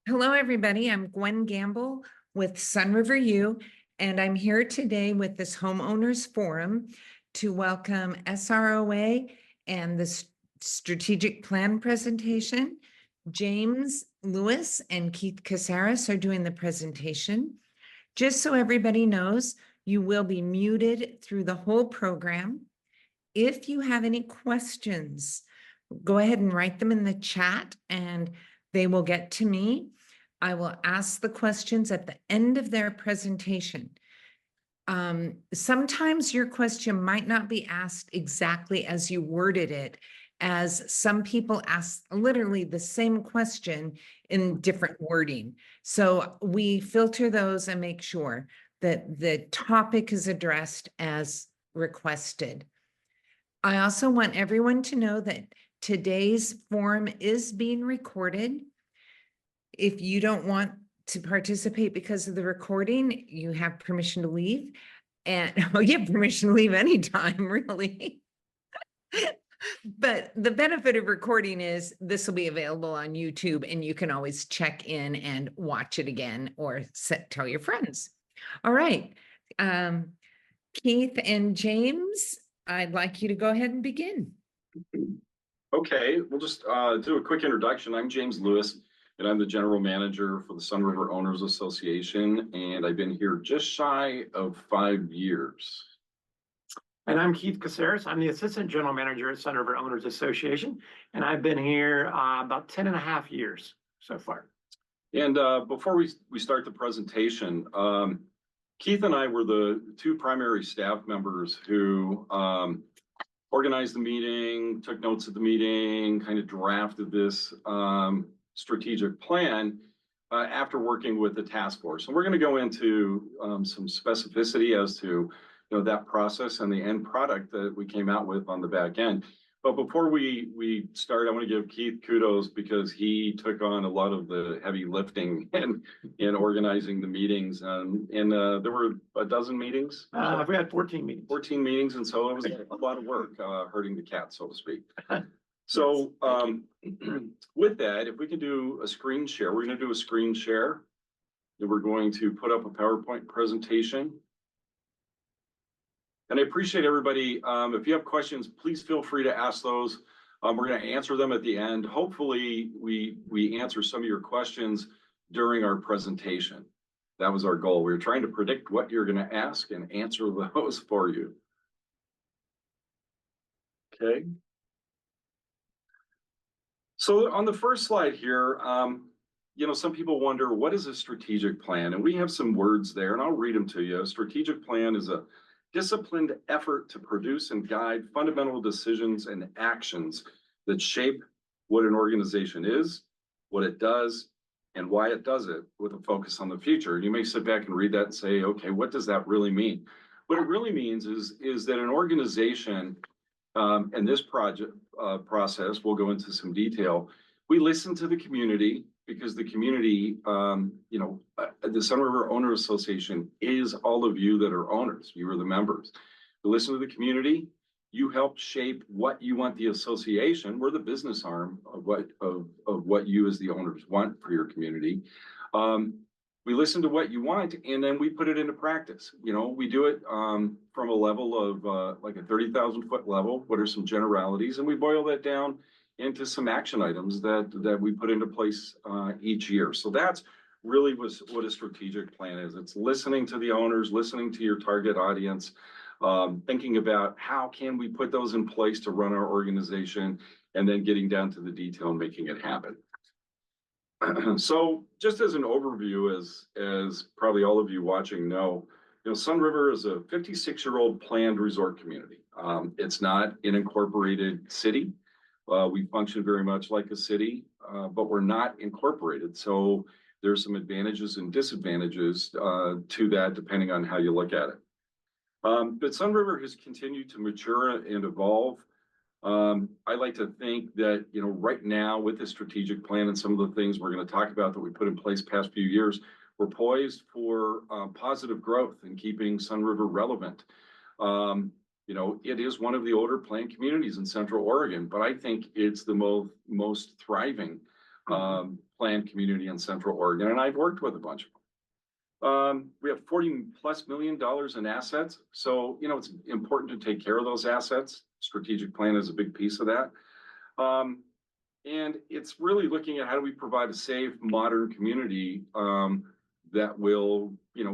Hello, everybody. I'm Gwen Gamble with Sunriver U, and I'm here today with this homeowners forum to welcome SROA and the strategic plan presentation. James Lewis and Keith Casares are doing the presentation. Just so everybody knows, you will be muted through the whole program. If you have any questions, go ahead and write them in the chat and they will get to me. I will ask the questions at the end of their presentation. Sometimes your question might not be asked exactly as you worded it, as some people ask literally the same question in different wording. So we filter those and make sure that the topic is addressed as requested. I also want everyone to know that today's forum is being recorded. If you don't want to participate because of the recording, you have permission to leave. And you have permission to leave anytime, really. But the benefit of recording is this will be available on YouTube and you can always check in and watch it again or tell your friends. All right. Keith and James, I'd like you to go ahead and begin. Okay, we'll just do a quick introduction. I'm James Lewis, and I'm the general manager for the Sunriver Owners Association, and I've been here just shy of 5 years. And I'm Keith Casares. I'm the assistant general manager at Sunriver Owners Association, and I've been here about 10 and a half years so far. And before we start the presentation, Keith and I were the two primary staff members who organized the meeting, took notes at the meeting, kind of drafted this strategic plan after working with the task force. And we're going to go into some specificity as to that process and the end product that we came out with on the back end. But before we start, I want to give Keith kudos because he took on a lot of the heavy lifting in organizing the meetings. And there were a dozen meetings. We had 14 meetings. 14 meetings, and so it was a lot of work, herding the cat, so to speak. So with that, if we can do a screen share, we're going to do a screen share. And we're going to put up a PowerPoint presentation. And I appreciate everybody. If you have questions, please feel free to ask those. We're going to answer them at the end. Hopefully, we answer some of your questions during our presentation. That was our goal. We were trying to predict what you're going to ask and answer those for you. Okay. So on the first slide here, some people wonder, what is a strategic plan? And we have some words there, and I'll read them to you. A strategic plan is a disciplined effort to produce and guide fundamental decisions and actions that shape what an organization is, what it does, and why it does it, with a focus on the future. And you may sit back and read that and say, okay, what does that really mean? What it really means is that an organization, and this process, we'll go into some detail, we listen to the community, because the community, the Sunriver Owner Association is all of you that are owners. You are the members. You listen to the community. You help shape what you want the association. We're the business arm of what you as the owners want for your community. We listen to what you want, and then we put it into practice. We do it from a level of like a 30,000-foot level. What are some generalities? And we boil that down into some action items that we put into place each year. So that's really what a strategic plan is. It's listening to the owners, listening to your target audience, thinking about how can we put those in place to run our organization, and then getting down to the detail and making it happen. So just as an overview, as probably all of you watching know, Sunriver is a 56-year-old planned resort community. It's not an incorporated city. We function very much like a city, but we're not incorporated. So there's some advantages and disadvantages to that, depending on how you look at it. But Sunriver has continued to mature and evolve. I like to think that, right now with the strategic plan and some of the things we're going to talk about that we put in place past few years, we're poised for positive growth and keeping Sunriver relevant. It is one of the older planned communities in Central Oregon, but I think it's the most thriving planned community in Central Oregon, and I've worked with a bunch of them. We have $40+ million in assets. So, it's important to take care of those assets. Strategic plan is a big piece of that. And it's really looking at how do we provide a safe, modern community that will,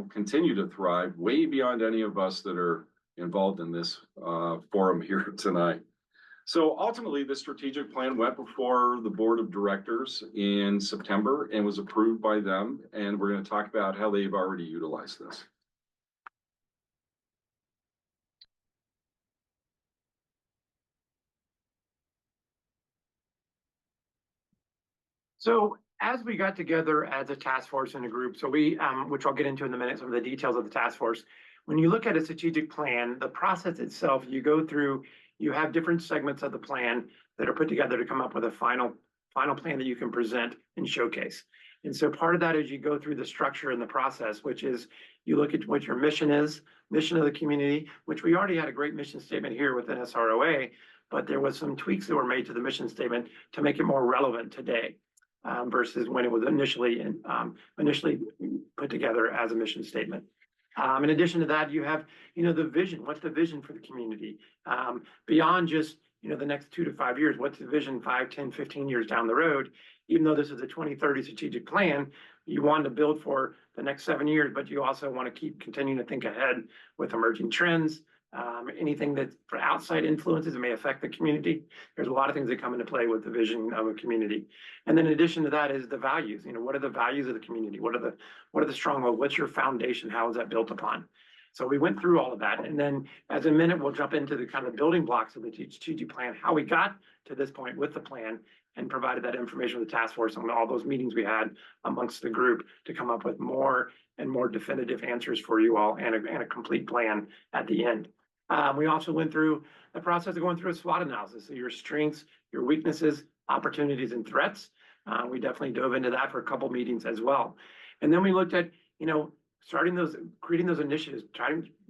continue to thrive way beyond any of us that are involved in this forum here tonight. So ultimately, the strategic plan went before the board of directors in September and was approved by them. And we're going to talk about how they've already utilized this. So as we got together as a task force and a group, so we, which I'll get into in a minute, some of the details of the task force. When you look at a strategic plan, the process itself, you go through, you have different segments of the plan that are put together to come up with a final plan that you can present and showcase. And so part of that is you go through the structure and the process, which is you look at what your mission is, mission of the community, which we already had a great mission statement here within SROA, but there was some tweaks that were made to the mission statement to make it more relevant today. Versus when it was initially put together as a mission statement. In addition to that, you have, the vision. What's the vision for the community? Beyond just, the next 2 to 5 years, what's the vision 5, 10, 15 years down the road? Even though this is a 2030 strategic plan, you want to build for the next 7 years, but you also want to keep continuing to think ahead with emerging trends, anything that for outside influences that may affect the community. There's a lot of things that come into play with the vision of a community. And then in addition to that is the values. What are the values of the community? What are the strongholds? What's your foundation? How is that built upon? So we went through all of that. And then as a minute, we'll jump into the kind of building blocks of the strategic plan, how we got to this point with the plan and provided that information with the task force on all those meetings we had amongst the group to come up with more and more definitive answers for you all and a complete plan at the end. We also went through the process of going through a SWOT analysis, so your strengths, your weaknesses, opportunities, and threats. We definitely dove into that for a couple meetings as well. And then we looked at, creating those initiatives,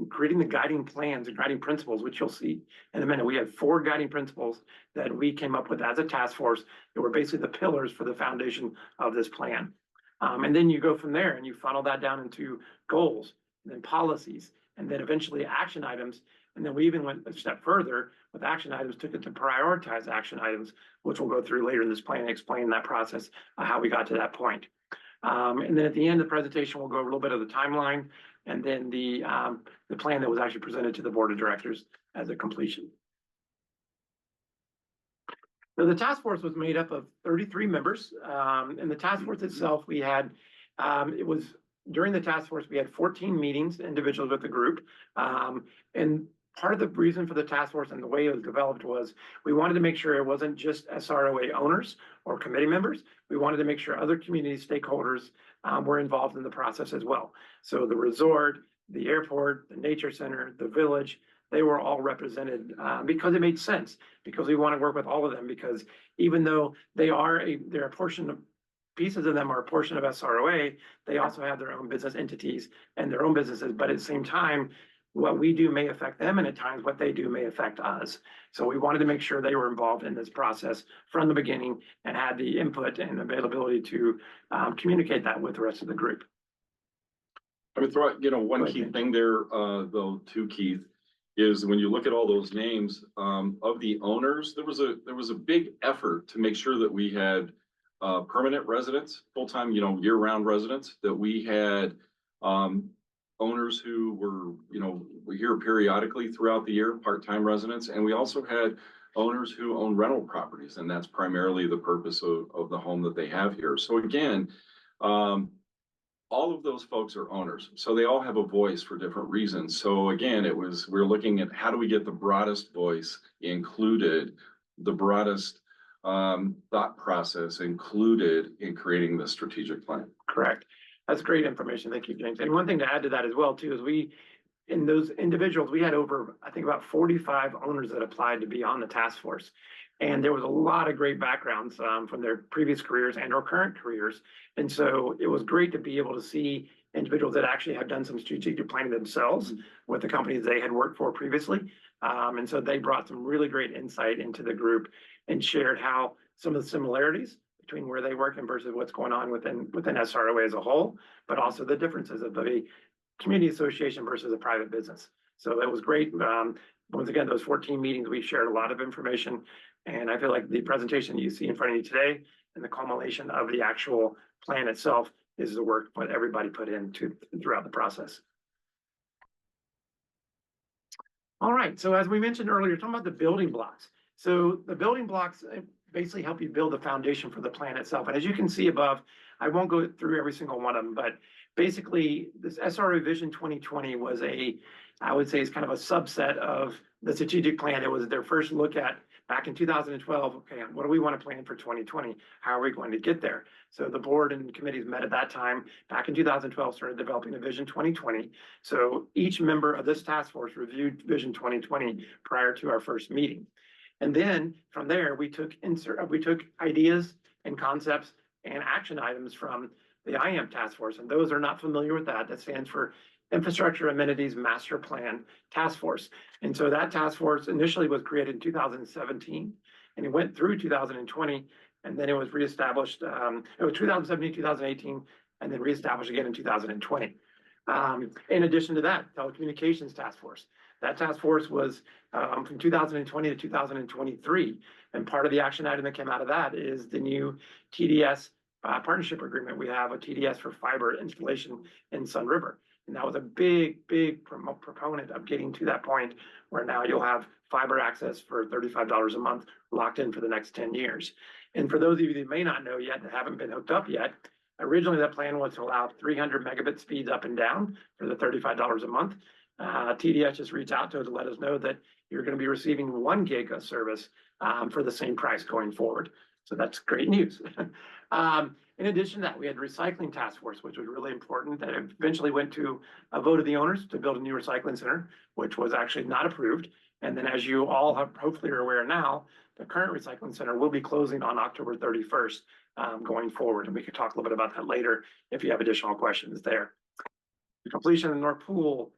creating the guiding plans and guiding principles, which you'll see in a minute. We had 4 guiding principles that we came up with as a task force that were basically the pillars for the foundation of this plan. And then you go from there and you funnel that down into goals, and then policies, and then eventually action items. And then we even went a step further with action items, took it to prioritize action items, which we'll go through later in this plan and explain that process, how we got to that point. And then at the end of the presentation, we'll go over a little bit of the timeline and then the plan that was actually presented to the board of directors as a completion. So the task force was made up of 33 members. And the task force itself, we had, during the task force, we had 14 meetings, individuals with the group. And part of the reason for the task force and the way it was developed was we wanted to make sure it wasn't just SROA owners or committee members. We wanted to make sure other community stakeholders were involved in the process as well. So the resort, the airport, the nature center, the village, they were all represented because it made sense, because we want to work with all of them, because even though they're a portion of pieces of them are a portion of SROA, they also have their own business entities and their own businesses, but at the same time, what we do may affect them, and at times what they do may affect us. So we wanted to make sure they were involved in this process from the beginning and had the input and availability to communicate that with the rest of the group. I would throw out, one key thing there, though, too, Keith, is when you look at all those names of the owners, there was a big effort to make sure that we had permanent residents, full-time, year-round residents, that we had owners who were here periodically throughout the year, part-time residents, and we also had owners who own rental properties, and that's primarily the purpose of the home that they have here. So again, all of those folks are owners, so they all have a voice for different reasons. So again, we're looking at how do we get the broadest voice included, the broadest thought process included in creating the strategic plan. Correct. That's great information. Thank you, James. And one thing to add to that as well, too, is in those individuals, we had over, I think, about 45 owners that applied to be on the task force. And there was a lot of great backgrounds from their previous careers and or current careers. And so it was great to be able to see individuals that actually have done some strategic planning themselves with the companies they had worked for previously. And so they brought some really great insight into the group and shared how some of the similarities between where they work and versus what's going on within SROA as a whole, but also the differences of a community association versus a private business. So that was great. Once again, those 14 meetings, we shared a lot of information, and I feel like the presentation you see in front of you today and the culmination of the actual plan itself is the work what everybody put into throughout the process. All right, so as we mentioned earlier, talking about the building blocks. So the building blocks basically help you build the foundation for the plan itself. And as you can see above, I won't go through every single one of them, but basically this SROA Vision 2020 was I would say is kind of a subset of the strategic plan. It was their first look at back in 2012, okay, what do we want to plan for 2020? How are we going to get there? So the board and committees met at that time, back in 2012, started developing a Vision 2020. So each member of this task force reviewed Vision 2020 prior to our first meeting. And then from there, we took ideas and concepts and action items from the IAM task force. And those are not familiar with that. That stands for Infrastructure Amenities Master Plan Task Force. And so that task force initially was created in 2017, and it went through 2020, and then it was reestablished. It was 2017, 2018, and then reestablished again in 2020. In addition to that, Telecommunications Task Force. That task force was from 2020 to 2023. And part of the action item that came out of that is the new TDS partnership agreement. We have a TDS for fiber installation in Sun River. And that was a big proponent of getting to that point where now you'll have fiber access for $35 a month locked in for the next 10 years. And for those of you that may not know yet, that haven't been hooked up yet, originally that plan was to allow 300 megabit speeds up and down for the $35 a month. TDS just reached out to us to let us know that you're going to be receiving 1 gig of service for the same price going forward. So that's great news. In addition to that, we had the recycling task force, which was really important. That eventually went to a vote of the owners to build a new recycling center, which was actually not approved. And then as you all have hopefully are aware now, the current recycling center will be closing on October 31st going forward. And we could talk a little bit about that later if you have additional questions there. The completion of the North Pool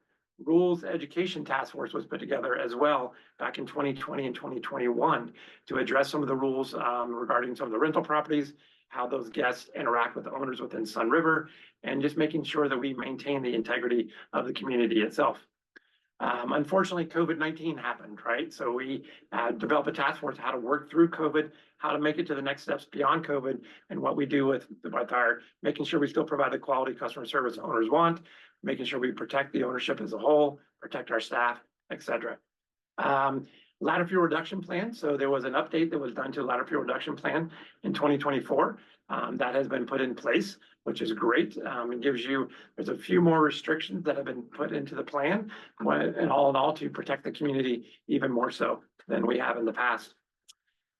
Rules Education Task Force was put together as well back in 2020 and 2021 to address some of the rules regarding some of the rental properties, how those guests interact with the owners within Sun River, and just making sure that we maintain the integrity of the community itself. Unfortunately, COVID-19 happened, right? So we developed a task force how to work through COVID, how to make it to the next steps beyond COVID, and what we do with our making sure we still provide the quality customer service owners want, making sure we protect the ownership as a whole, protect our staff, et cetera. Ladder fuel reduction plan. So there was an update that was done to the ladder fuel reduction plan in 2024. That has been put in place, which is great. It gives you, there's a few more restrictions that have been put into the plan, and all in all to protect the community even more so than we have in the past.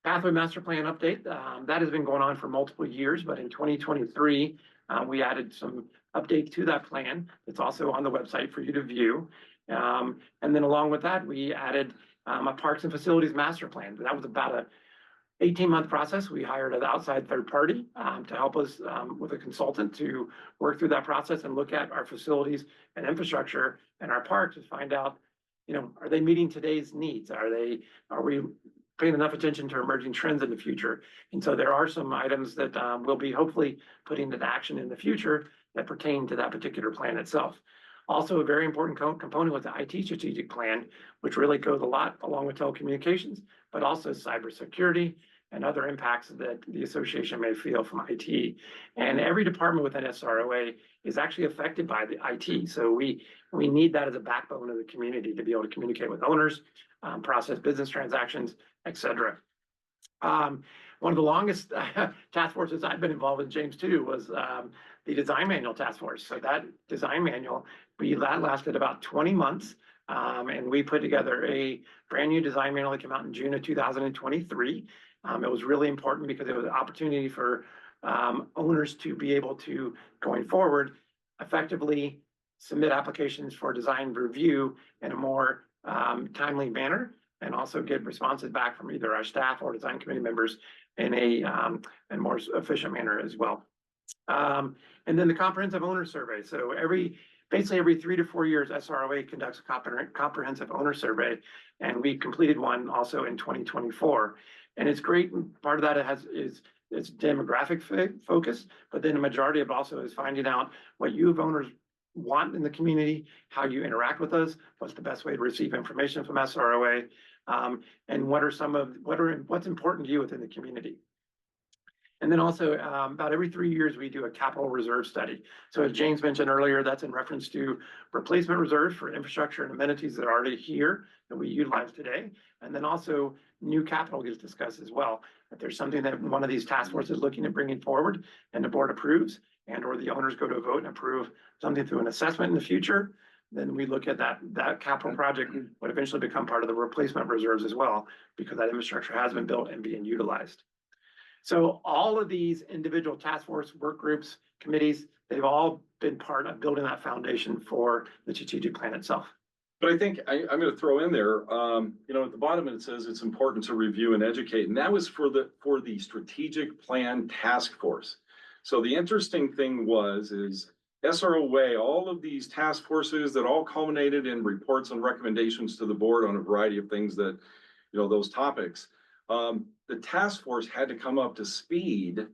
Pathway Master Plan update. That has been going on for multiple years, but in 2023, we added some updates to that plan. It's also on the website for you to view. And then along with that, we added a Parks and Facilities Master Plan. That was about a 18-month process. We hired an outside third party to help us with a consultant to work through that process and look at our facilities and infrastructure and our parks to find out, you know, are they meeting today's needs? Are we paying enough attention to emerging trends in the future? And so there are some items that we'll be hopefully putting into action in the future that pertain to that particular plan itself. Also, a very important component was the IT strategic plan, which really goes a lot along with telecommunications, but also cybersecurity and other impacts that the association may feel from IT. And every department within SROA is actually affected by the IT. So we need that as a backbone of the community to be able to communicate with owners, process business transactions, et cetera. One of the longest task forces I've been involved with, James too, was the design manual task force. So that design manual, that lasted about 20 months. And we put together a brand new design manual that came out in June of 2023. It was really important because it was an opportunity for owners to be able to, going forward, effectively submit applications for design review in a more timely manner, and also get responses back from either our staff or design committee members in a more efficient manner as well. And then the comprehensive owner survey. So basically every 3 to 4 years, SROA conducts a comprehensive owner survey, and we completed one also in 2024. And it's great. Part of that is it's demographic focus, but then the majority of it also is finding out what you owners want in the community, how you interact with us, what's the best way to receive information from SROA, and what's important to you within the community. And then also about every 3 years, we do a capital reserve study. So as James mentioned earlier, that's in reference to replacement reserves for infrastructure and amenities that are already here that we utilize today. And then also new capital gets discussed as well. If there's something that one of these task forces is looking at bringing forward and the board approves, and or the owners go to a vote and approve something through an assessment in the future, then we look at that capital project would eventually become part of the replacement reserves as well, because that infrastructure has been built and being utilized. So all of these individual task force work groups, committees, they've all been part of building that foundation for the strategic plan itself. But I think I'm going to throw in there, at the bottom it says it's important to review and educate, and that was for the strategic plan task force. So the interesting thing is SROA, all of these task forces that all culminated in reports and recommendations to the board on a variety of things that, those topics. The task force had to come up to speed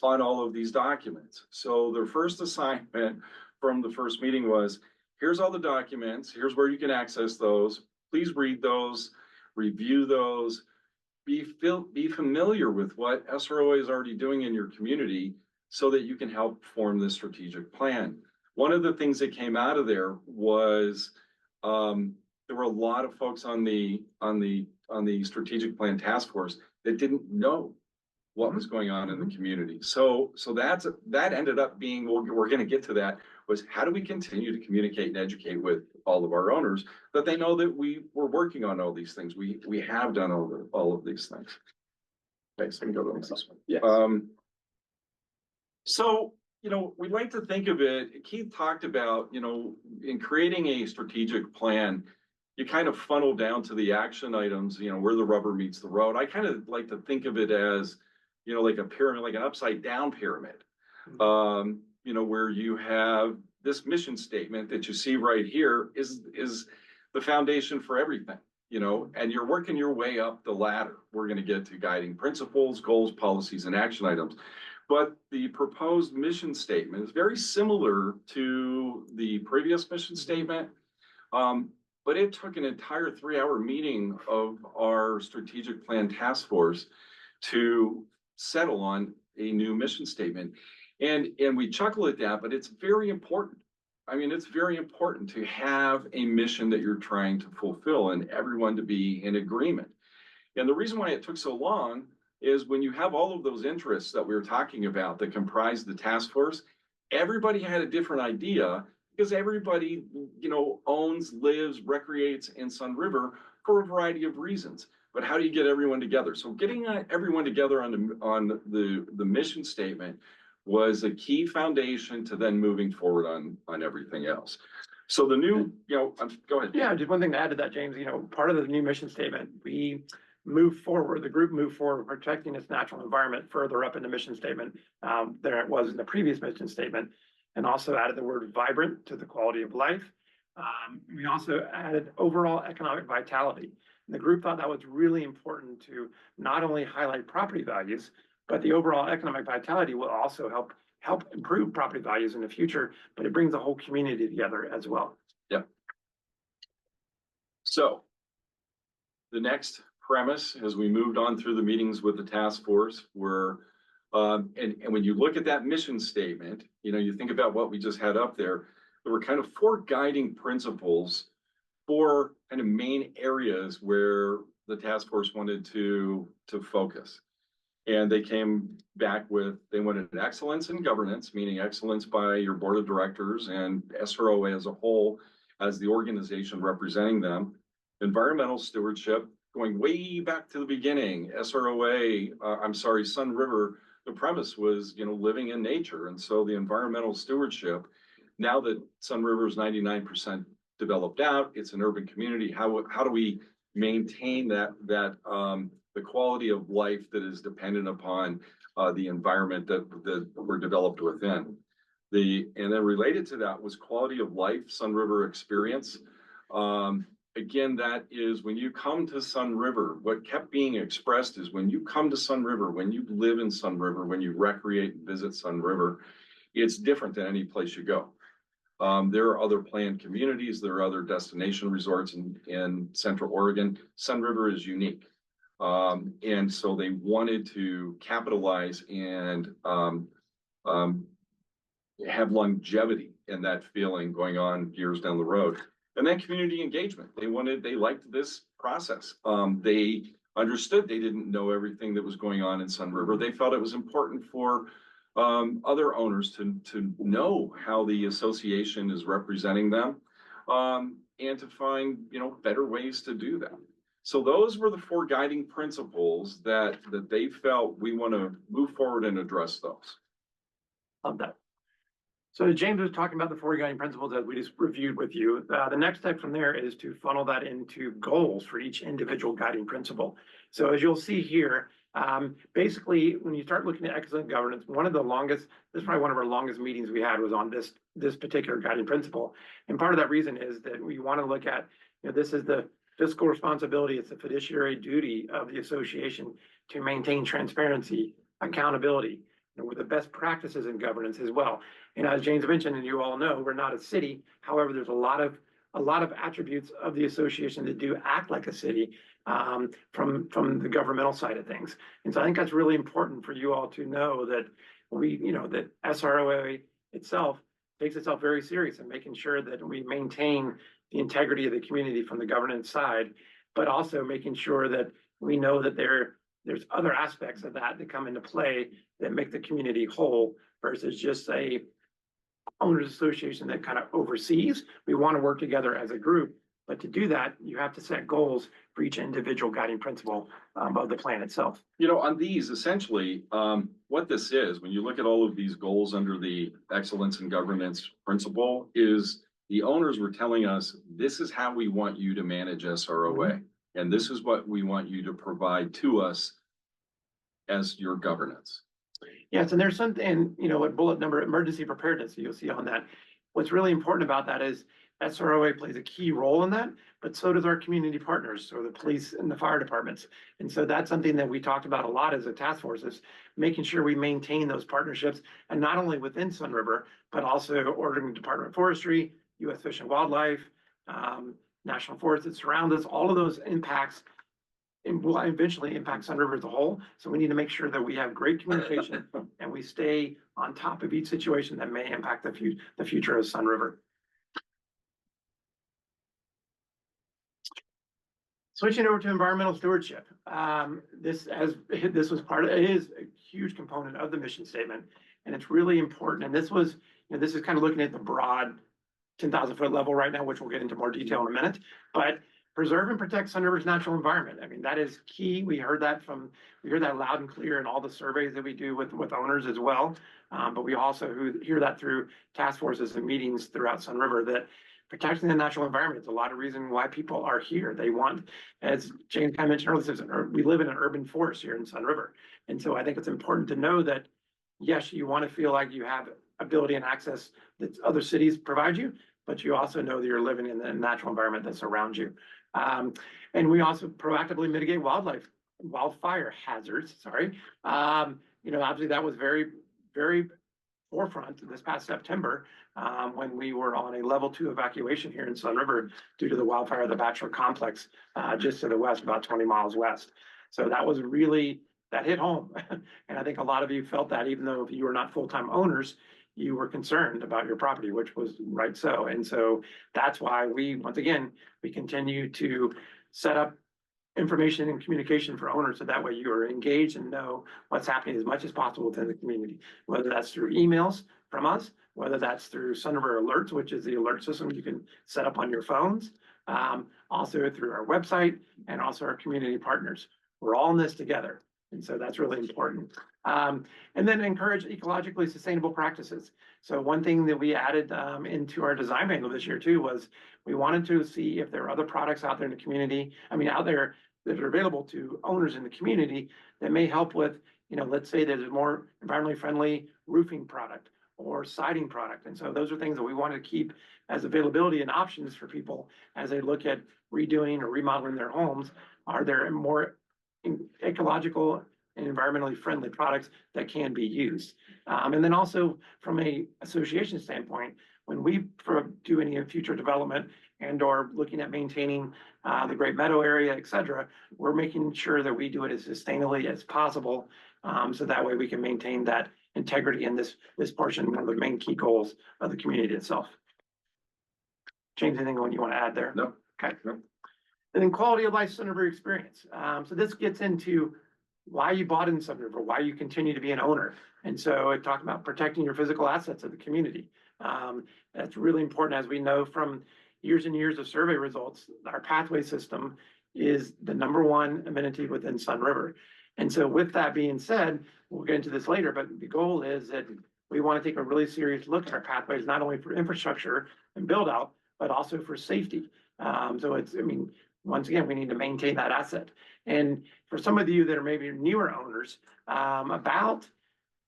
on all of these documents. So their first assignment from the first meeting was, here's all the documents, here's where you can access those. Please read those, review those, be familiar with what SROA is already doing in your community so that you can help form this strategic plan. One of the things that came out of there was there were a lot of folks on the strategic plan task force that didn't know what was going on in the community. So that ended up being, we're going to get to that, was how do we continue to communicate and educate with all of our owners that they know that we were working on all these things. We have done all of these things. Okay, so we can go to the next one. Yes. So, we'd like to think of it, Keith talked about, in creating a strategic plan, you kind of funnel down to the action items, where the rubber meets the road. I kind of like to think of it as, like a pyramid, like an upside down pyramid, where you have this mission statement that you see right here is the foundation for everything, and you're working your way up the ladder. We're going to get to guiding principles, goals, policies, and action items. But the proposed mission statement is very similar to the previous mission statement. But it took an entire 3-hour meeting of our strategic plan task force to settle on a new mission statement. And we chuckle at that, but it's very important. I mean, it's very important to have a mission that you're trying to fulfill and everyone to be in agreement. And the reason why it took so long is when you have all of those interests that we were talking about that comprise the task force, everybody had a different idea because everybody, owns, lives, recreates in Sun River for a variety of reasons. But how do you get everyone together? So getting everyone together on the mission statement was a key foundation to then moving forward on everything else. So the new, go ahead. Yeah, just one thing to add to that, James, part of the new mission statement, the group moved forward protecting its natural environment further up in the mission statement than it was in the previous mission statement, and also added the word vibrant to the quality of life. We also added overall economic vitality. And the group thought that was really important to not only highlight property values, but the overall economic vitality will also help improve property values in the future, but it brings the whole community together as well. Yeah. So the next premise, as we moved on through the meetings with the task force, were and when you look at that mission statement, you think about what we just had up there. There were kind of 4 guiding principles, 4 kind of main areas where the task force wanted to focus. And they came back with, they wanted excellence in governance, meaning excellence by your board of directors and SROA as a whole, as the organization representing them. Environmental stewardship, going way back to the beginning, Sun River, the premise was, living in nature. And so the environmental stewardship, now that Sun River is 99% developed out, it's an urban community. How do we maintain the quality of life that is dependent upon the environment that we're developed within? And then related to that was quality of life, Sun River experience. again, that is when you come to Sun River, what kept being expressed is when you come to Sun River, when you live in Sun River, when you recreate and visit Sun River, it's different than any place you go. There are other planned communities, there are other destination resorts in Central Oregon. Sun River is unique. And so they wanted to capitalize and have longevity in that feeling going on years down the road. And then community engagement. They liked this process. They understood they didn't know everything that was going on in Sun River. They felt it was important for other owners to know how the association is representing them, and to find, better ways to do that. So those were the 4 guiding principles that they felt we want to move forward and address those. Love that. So James was talking about the 4 guiding principles that we just reviewed with you. The next step from there is to funnel that into goals for each individual guiding principle. So as you'll see here, basically, when you start looking at excellent governance, this is probably one of our longest meetings we had was on this particular guiding principle. And part of that reason is that we want to look at, this is the fiscal responsibility, it's the fiduciary duty of the association to maintain transparency, accountability, with the best practices in governance as well. And as James mentioned, and you all know, we're not a city. However, there's a lot of attributes of the association that do act like a city, from the governmental side of things. And so I think that's really important for you all to know that that SROA itself takes itself very serious in making sure that we maintain the integrity of the community from the governance side, but also making sure that we know that there's other aspects of that come into play that make the community whole versus just a owners association that kind of oversees. We want to work together as a group, but to do that, you have to set goals for each individual guiding principle of the plan itself. On these, essentially, what this is, when you look at all of these goals under the excellence in governance principle, is the owners were telling us, this is how we want you to manage SROA. And this is what we want you to provide to us as your governance. Yes, and there's something, what bullet number emergency preparedness, you'll see on that. What's really important about that is SROA plays a key role in that, but so does our community partners, so the police and the fire departments. And so that's something that we talked about a lot as a task force, is making sure we maintain those partnerships, and not only within Sun River, but also Oregon Department of Forestry, U.S. Fish and Wildlife, national forests that surround us. All of those impacts will eventually impact Sun River as a whole. So we need to make sure that we have great communication and we stay on top of each situation that may impact the future of Sun River. Switching over to environmental stewardship. This is a huge component of the mission statement, and it's really important. And this is kind of looking at the broad 10,000-foot level right now, which we'll get into more detail in a minute. But preserve and protect Sun River's natural environment. I mean, that is key. We heard that loud and clear in all the surveys that we do with owners as well. But we also hear that through task forces and meetings throughout Sun River, that protecting the natural environment is a lot of reason why people are here. They want, as James kind of mentioned earlier, we live in an urban forest here in Sun River. And so I think it's important to know that, yes, you want to feel like you have ability and access that other cities provide you, but you also know that you're living in the natural environment that's around you. And we also proactively mitigate wildfire hazards, obviously that was very, very forefront this past September, when we were on a level 2 evacuation here in Sun River due to the wildfire of the Bachelor Complex, just to the west, about 20 miles west. So that hit home. And I think a lot of you felt that, even though if you were not full-time owners, you were concerned about your property, which was right so. And so that's why we continue to set up information and communication for owners, so that way you are engaged and know what's happening as much as possible within the community, whether that's through emails from us, whether that's through Sun River Alerts, which is the alert system you can set up on your phones, also through our website, and also our community partners. We're all in this together. And so that's really important. And then encourage ecologically sustainable practices. So one thing that we added into our design manual this year too was we wanted to see if there are other products out there in the community, out there that are available to owners in the community that may help with, let's say there's a more environmentally friendly roofing product, or siding product. And so those are things that we want to keep as availability and options for people as they look at redoing or remodeling their homes. Are there more ecological and environmentally friendly products that can be used? And then also from a association standpoint, when we do any future development and or looking at maintaining the Great Meadow area, et cetera, we're making sure that we do it as sustainably as possible. So that way we can maintain that integrity in this portion, one of the main key goals of the community itself. James, anything you want to add there? No. Okay. No. And then quality of life Sun River experience. So this gets into why you bought in Sun River, why you continue to be an owner. And so it talked about protecting your physical assets of the community. That's really important, as we know from years and years of survey results. Our pathway system is the #1 amenity within Sun River. And so with that being said, we'll get into this later, but the goal is that we want to take a really serious look at our pathways, not only for infrastructure and build out, but also for safety. So it's, I mean, once again, we need to maintain that asset. And for some of you that are maybe newer owners, about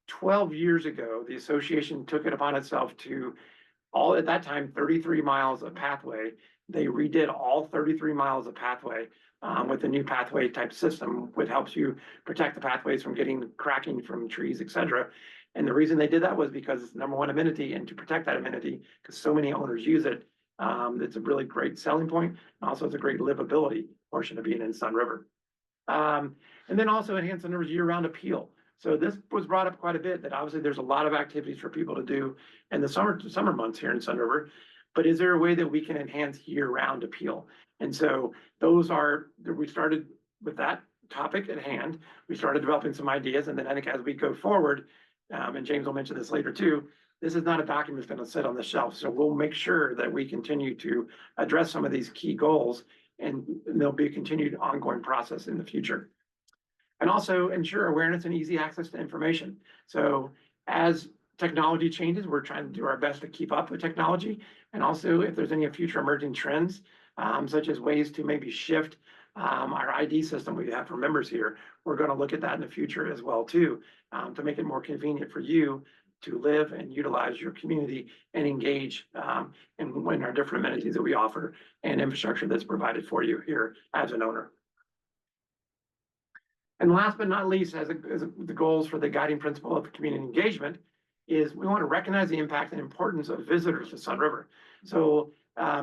12 years ago, the association took it upon itself to at that time, 33 miles of pathway. They redid all 33 miles of pathway with the new pathway type system, which helps you protect the pathways from getting cracking from trees, et cetera. And the reason they did that was because it's #1 amenity, and to protect that amenity, because so many owners use it, it's a really great selling point. And also it's a great livability portion of being in Sun River. And then also enhance Sun River's year-round appeal. So this was brought up quite a bit, that obviously there's a lot of activities for people to do in the summer months here in Sun River, but is there a way that we can enhance year-round appeal? And so we started with that topic at hand. We started developing some ideas, and then I think as we go forward, and James will mention this later too, this is not a document that's going to sit on the shelf. So we'll make sure that we continue to address some of these key goals, and there'll be a continued ongoing process in the future. And also ensure awareness and easy access to information. So as technology changes, we're trying to do our best to keep up with technology. And also if there's any future emerging trends, such as ways to maybe shift our ID system we have for members here, we're going to look at that in the future as well too, to make it more convenient for you to live and utilize your community and engage in our different amenities that we offer and infrastructure that's provided for you here as an owner. And last but not least, as the goals for the guiding principle of community engagement, is we want to recognize the impact and importance of visitors to Sun River. So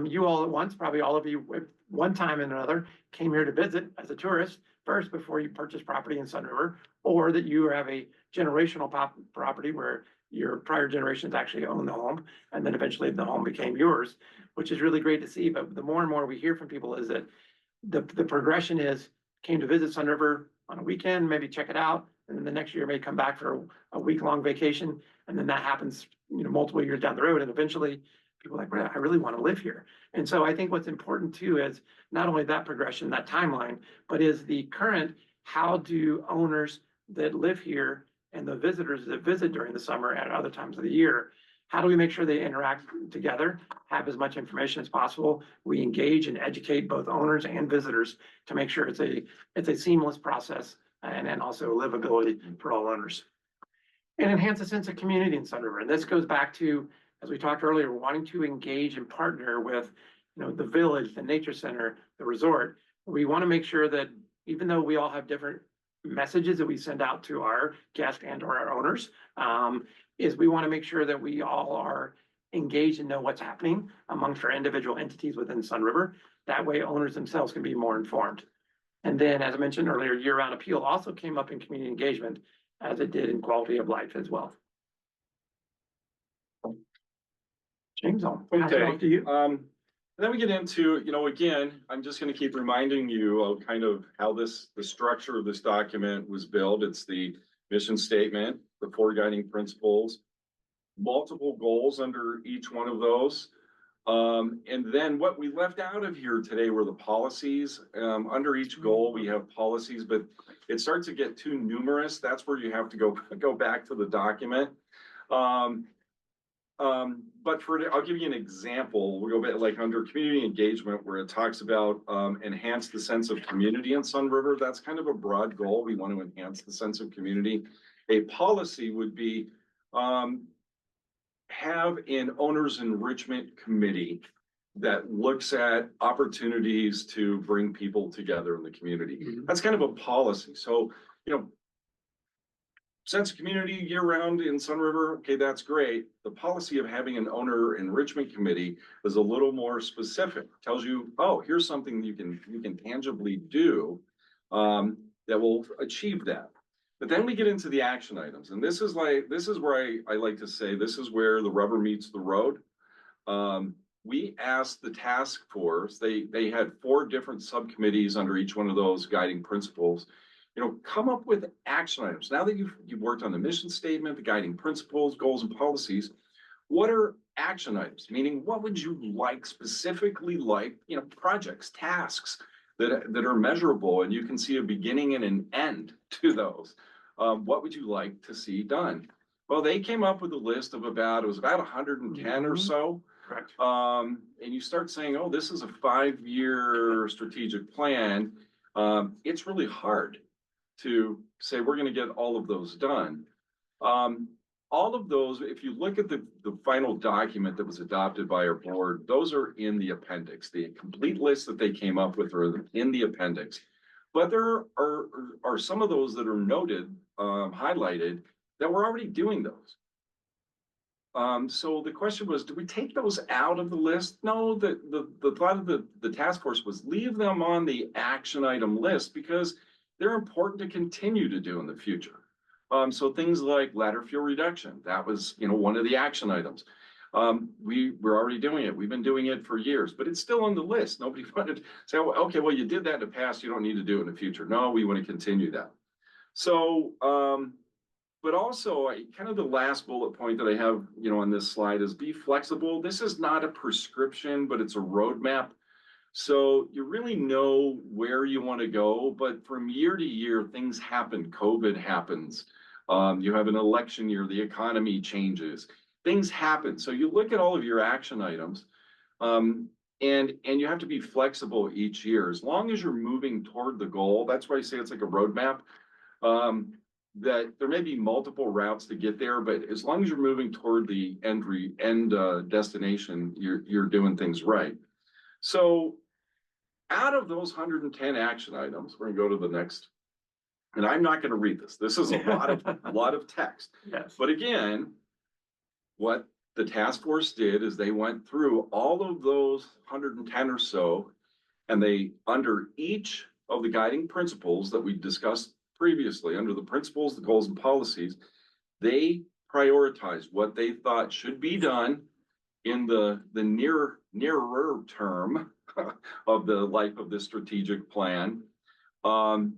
you all at once, probably all of you at one time and another, came here to visit as a tourist first before you purchase property in Sun River, or that you have a generational property where your prior generations actually owned the home, and then eventually the home became yours, which is really great to see. But the more and more we hear from people is that the progression is came to visit Sun River on a weekend, maybe check it out, and then the next year may come back for a week-long vacation, and then that happens, multiple years down the road, and eventually people are like, I really want to live here. And so I think what's important too is not only that progression, that timeline, but is the current, how do owners that live here and the visitors that visit during the summer and other times of the year, how do we make sure they interact together, have as much information as possible? We engage and educate both owners and visitors to make sure it's a seamless process and also livability for all owners. And enhance a sense of community in Sun River. And this goes back to, as we talked earlier, wanting to engage and partner with the village, the nature center, the resort. We want to make sure that even though we all have different messages that we send out to our guests and or our owners, is we want to make sure that we all are engaged and know what's happening amongst our individual entities within Sun River. That way owners themselves can be more informed. And then, as I mentioned earlier, year-round appeal also came up in community engagement, as it did in quality of life as well. James, I'll pass it off to you. And then we get into, again, I'm just going to keep reminding you of kind of how the structure of this document was built. It's the mission statement, the 4 guiding principles, multiple goals under each one of those. And then what we left out of here today were the policies. Under each goal, we have policies, but it starts to get too numerous. That's where you have to go back to the document. But I'll give you an example. We'll go back like under community engagement, where it talks about enhance the sense of community in Sun River. That's kind of a broad goal. We want to enhance the sense of community. A policy would be have an owners enrichment committee that looks at opportunities to bring people together in the community. That's kind of a policy. So, sense of community year round in Sun River, okay, that's great. The policy of having an owner enrichment committee is a little more specific. Tells you, oh, here's something you can tangibly do that will achieve that. But then we get into the action items, and this is where I like to say this is where the rubber meets the road. We asked the task force, they had 4 different subcommittees under each one of those guiding principles. Come up with action items. Now that you've worked on the mission statement, the guiding principles, goals, and policies, what are action items? Meaning, what would you like specifically, like projects, tasks that are measurable, and you can see a beginning and an end to those. What would you like to see done? Well, they came up with a list of about 110 or so. Correct. And you start saying, oh, this is a 5-year strategic plan. It's really hard to say we're going to get all of those done. All of those, if you look at the final document that was adopted by our board, those are in the appendix. The complete list that they came up with are in the appendix. But there are some of those that are noted, highlighted, that we're already doing those. So the question was, do we take those out of the list? No, the thought of the task force was leave them on the action item list because they're important to continue to do in the future. So things like ladder fuel reduction, that was one of the action items. We're already doing it. We've been doing it for years, but it's still on the list. Nobody wanted to say, well, okay, well, you did that in the past. You don't need to do it in the future. No, we want to continue that. So, but also kind of the last bullet point that I have, on this slide is be flexible. This is not a prescription, but it's a roadmap. So you really know where you want to go, but from year to year, things happen. COVID happens. You have an election year, the economy changes, things happen. So you look at all of your action items, and you have to be flexible each year. As long as you're moving toward the goal, that's why I say it's like a roadmap. That there may be multiple routes to get there, but as long as you're moving toward the end destination, you're doing things right. So out of those 110 action items, we're gonna go to the next, and I'm not gonna read this. This is a lot of text. Yes. But again, what the task force did is they went through all of those 110 or so, and they, under each of the guiding principles that we discussed previously, under the principles, the goals, and policies, they prioritized what they thought should be done in the nearer term of the life of this strategic plan. And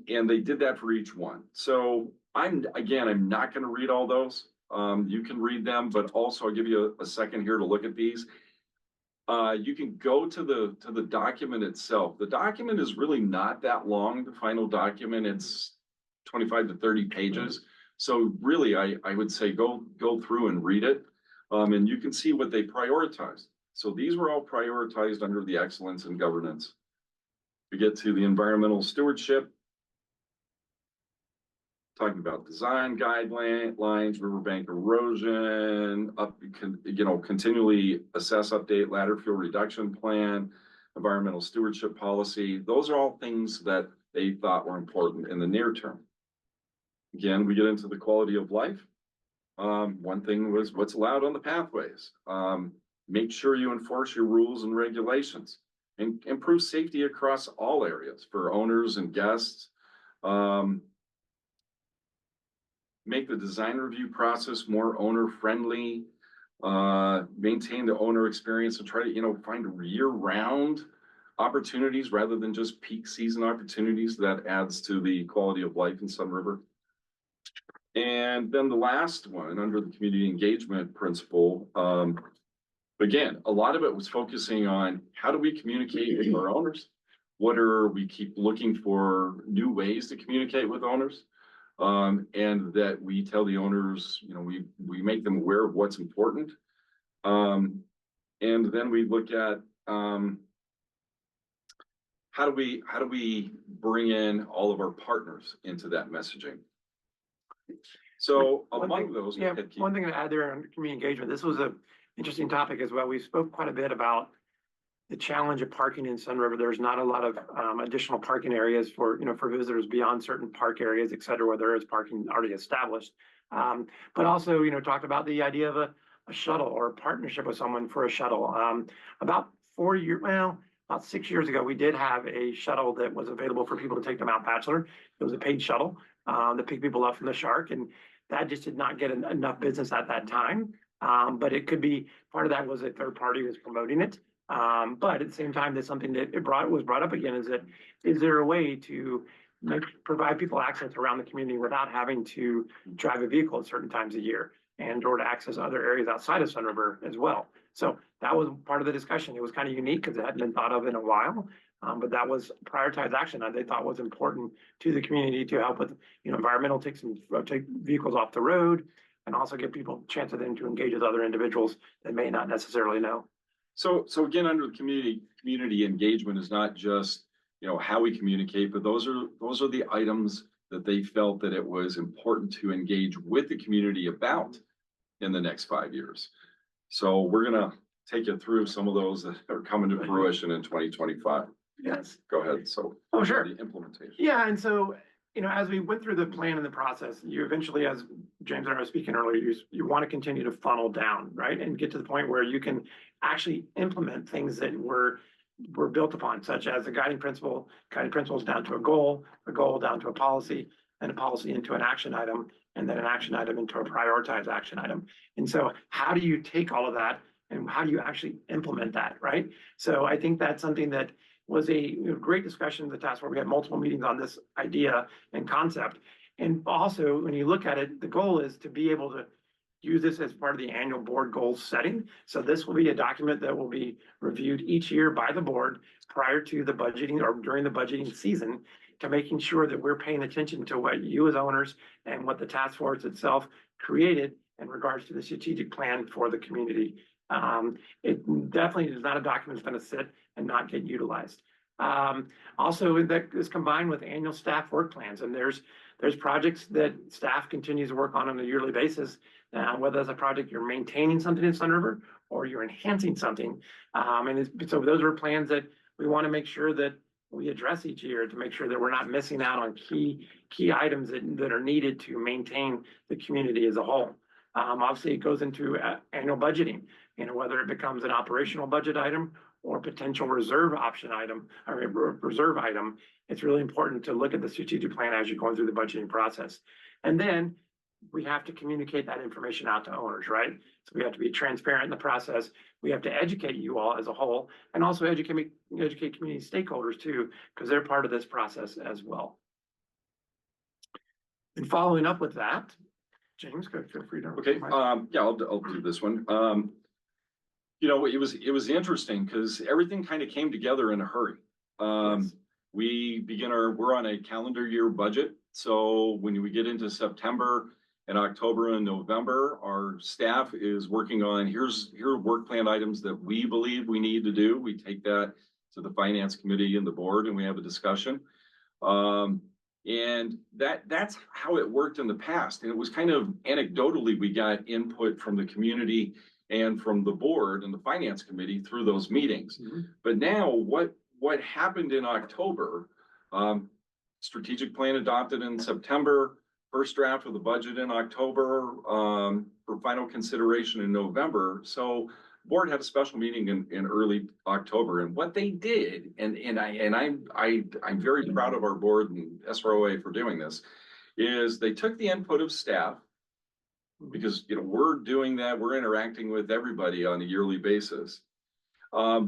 they did that for each one. So I'm not going to read all those. You can read them, but also I'll give you a second here to look at these. You can go to the document itself. The document is really not that long. The final document, it's 25 to 30 pages. So really, I would say go through and read it. And you can see what they prioritized. So these were all prioritized under the excellence in governance. We get to the environmental stewardship, talking about design guidelines, riverbank erosion, continually assess, update, ladder fuel reduction plan, environmental stewardship policy. Those are all things that they thought were important in the near term. Again, we get into the quality of life. One thing was what's allowed on the pathways. Make sure you enforce your rules and regulations and improve safety across all areas for owners and guests. Make the design review process more owner friendly, maintain the owner experience and try to, find year-round opportunities rather than just peak season opportunities. That adds to the quality of life in Sun River. And then the last one under the community engagement principle, again, a lot of it was focusing on how do we communicate with our owners? We keep looking for new ways to communicate with owners. And that we tell the owners, we make them aware of what's important. And then we look at how do we bring in all of our partners into that messaging? So One among thing- those. Yeah, go ahead, Keith. one thing to add there on community engagement, this was a interesting topic as well. We spoke quite a bit about the challenge of parking in Sun River. There's not a lot of additional parking areas for, for visitors beyond certain park areas, et cetera, where there is parking already established. But also, talked about the idea of a shuttle or a partnership with someone for a shuttle. About 6 years ago, we did have a shuttle that was available for people to take to Mount Bachelor. It was a paid shuttle that picked people up from the Shark, and that just did not get enough business at that time. But it could be part of that was a third party was promoting it. But at the same time, there's something that was brought up again is there a way to provide people access around the community without having to drive a vehicle at certain times of year and or to access other areas outside of Sun River as well. So that was part of the discussion. It was kind of unique because it hadn't been thought of in a while. But that was prioritized action that they thought was important to the community to help with, environmental take vehicles off the road and also give people a chance of them to engage with other individuals that may not necessarily know. So again, under the community engagement is not just, how we communicate, but those are the items that they felt that it was important to engage with the community about in the next 5 years. So we're gonna take you through some of those that are coming to fruition in 2025. Yes. Go ahead. So. Oh, sure. The implementation. Yeah, and so, as we went through the plan and the process, you eventually, as James and I were speaking earlier, you want to continue to funnel down, right? And get to the point where you can actually implement things that were built upon, such as a guiding principles down to a goal down to a policy, and a policy into an action item, and then an action item into a prioritized action item. And so how do you take all of that and how do you actually implement that, right? So I think that's something that was a great discussion of the task force. We had multiple meetings on this idea and concept. And also, when you look at it, the goal is to be able to use this as part of the annual board goals setting. So this will be a document that will be reviewed each year by the board prior to the budgeting or during the budgeting season to making sure that we're paying attention to what you as owners and what the task force itself created in regards to the strategic plan for the community. It definitely is not a document that's going to sit and not get utilized. Also, that is combined with annual staff work plans, and there's projects that staff continues to work on a yearly basis. Whether it's a project you're maintaining something in Sun River or you're enhancing something, so those are plans that we want to make sure that we address each year to make sure that we're not missing out on key items that are needed to maintain the community as a whole. Obviously, it goes into annual budgeting, whether it becomes an operational budget item or potential reserve option item or reserve item. It's really important to look at the strategic plan as you're going through the budgeting process. And then we have to communicate that information out to owners, right? So we have to be transparent in the process. We have to educate you all as a whole and also educate community stakeholders too, because they're part of this process as well. And following up with that, James, feel free to. Okay, yeah, I'll do this one. It was interesting because everything kind of came together in a hurry. Yes. We're on a calendar year budget. So when we get into September and October and November, our staff is working on here are work plan items that we believe we need to do. We take that to the finance committee and the board and we have a discussion. And that's how it worked in the past. And it was kind of anecdotally, we got input from the community and from the board and the finance committee through those meetings. Mm-hmm. But now what happened in October, strategic plan adopted in September, first draft of the budget in October, for final consideration in November. So board had a special meeting in early October, and what they did, and I'm very proud of our board and SROA for doing this, is they took the input of staff because we're doing that, we're interacting with everybody on a yearly basis.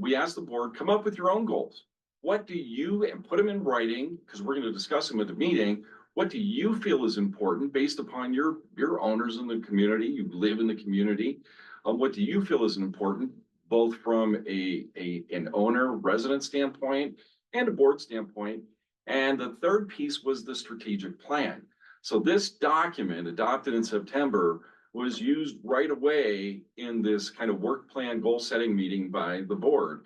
We asked the board, come up with your own goals. What do you, and put them in writing because we're going to discuss them at the meeting. What do you feel is important based upon your owners in the community? You live in the community. What do you feel is important, both from an owner resident standpoint and a board standpoint? And the third piece was the strategic plan. So this document adopted in September was used right away in this kind of work plan goal setting meeting by the board.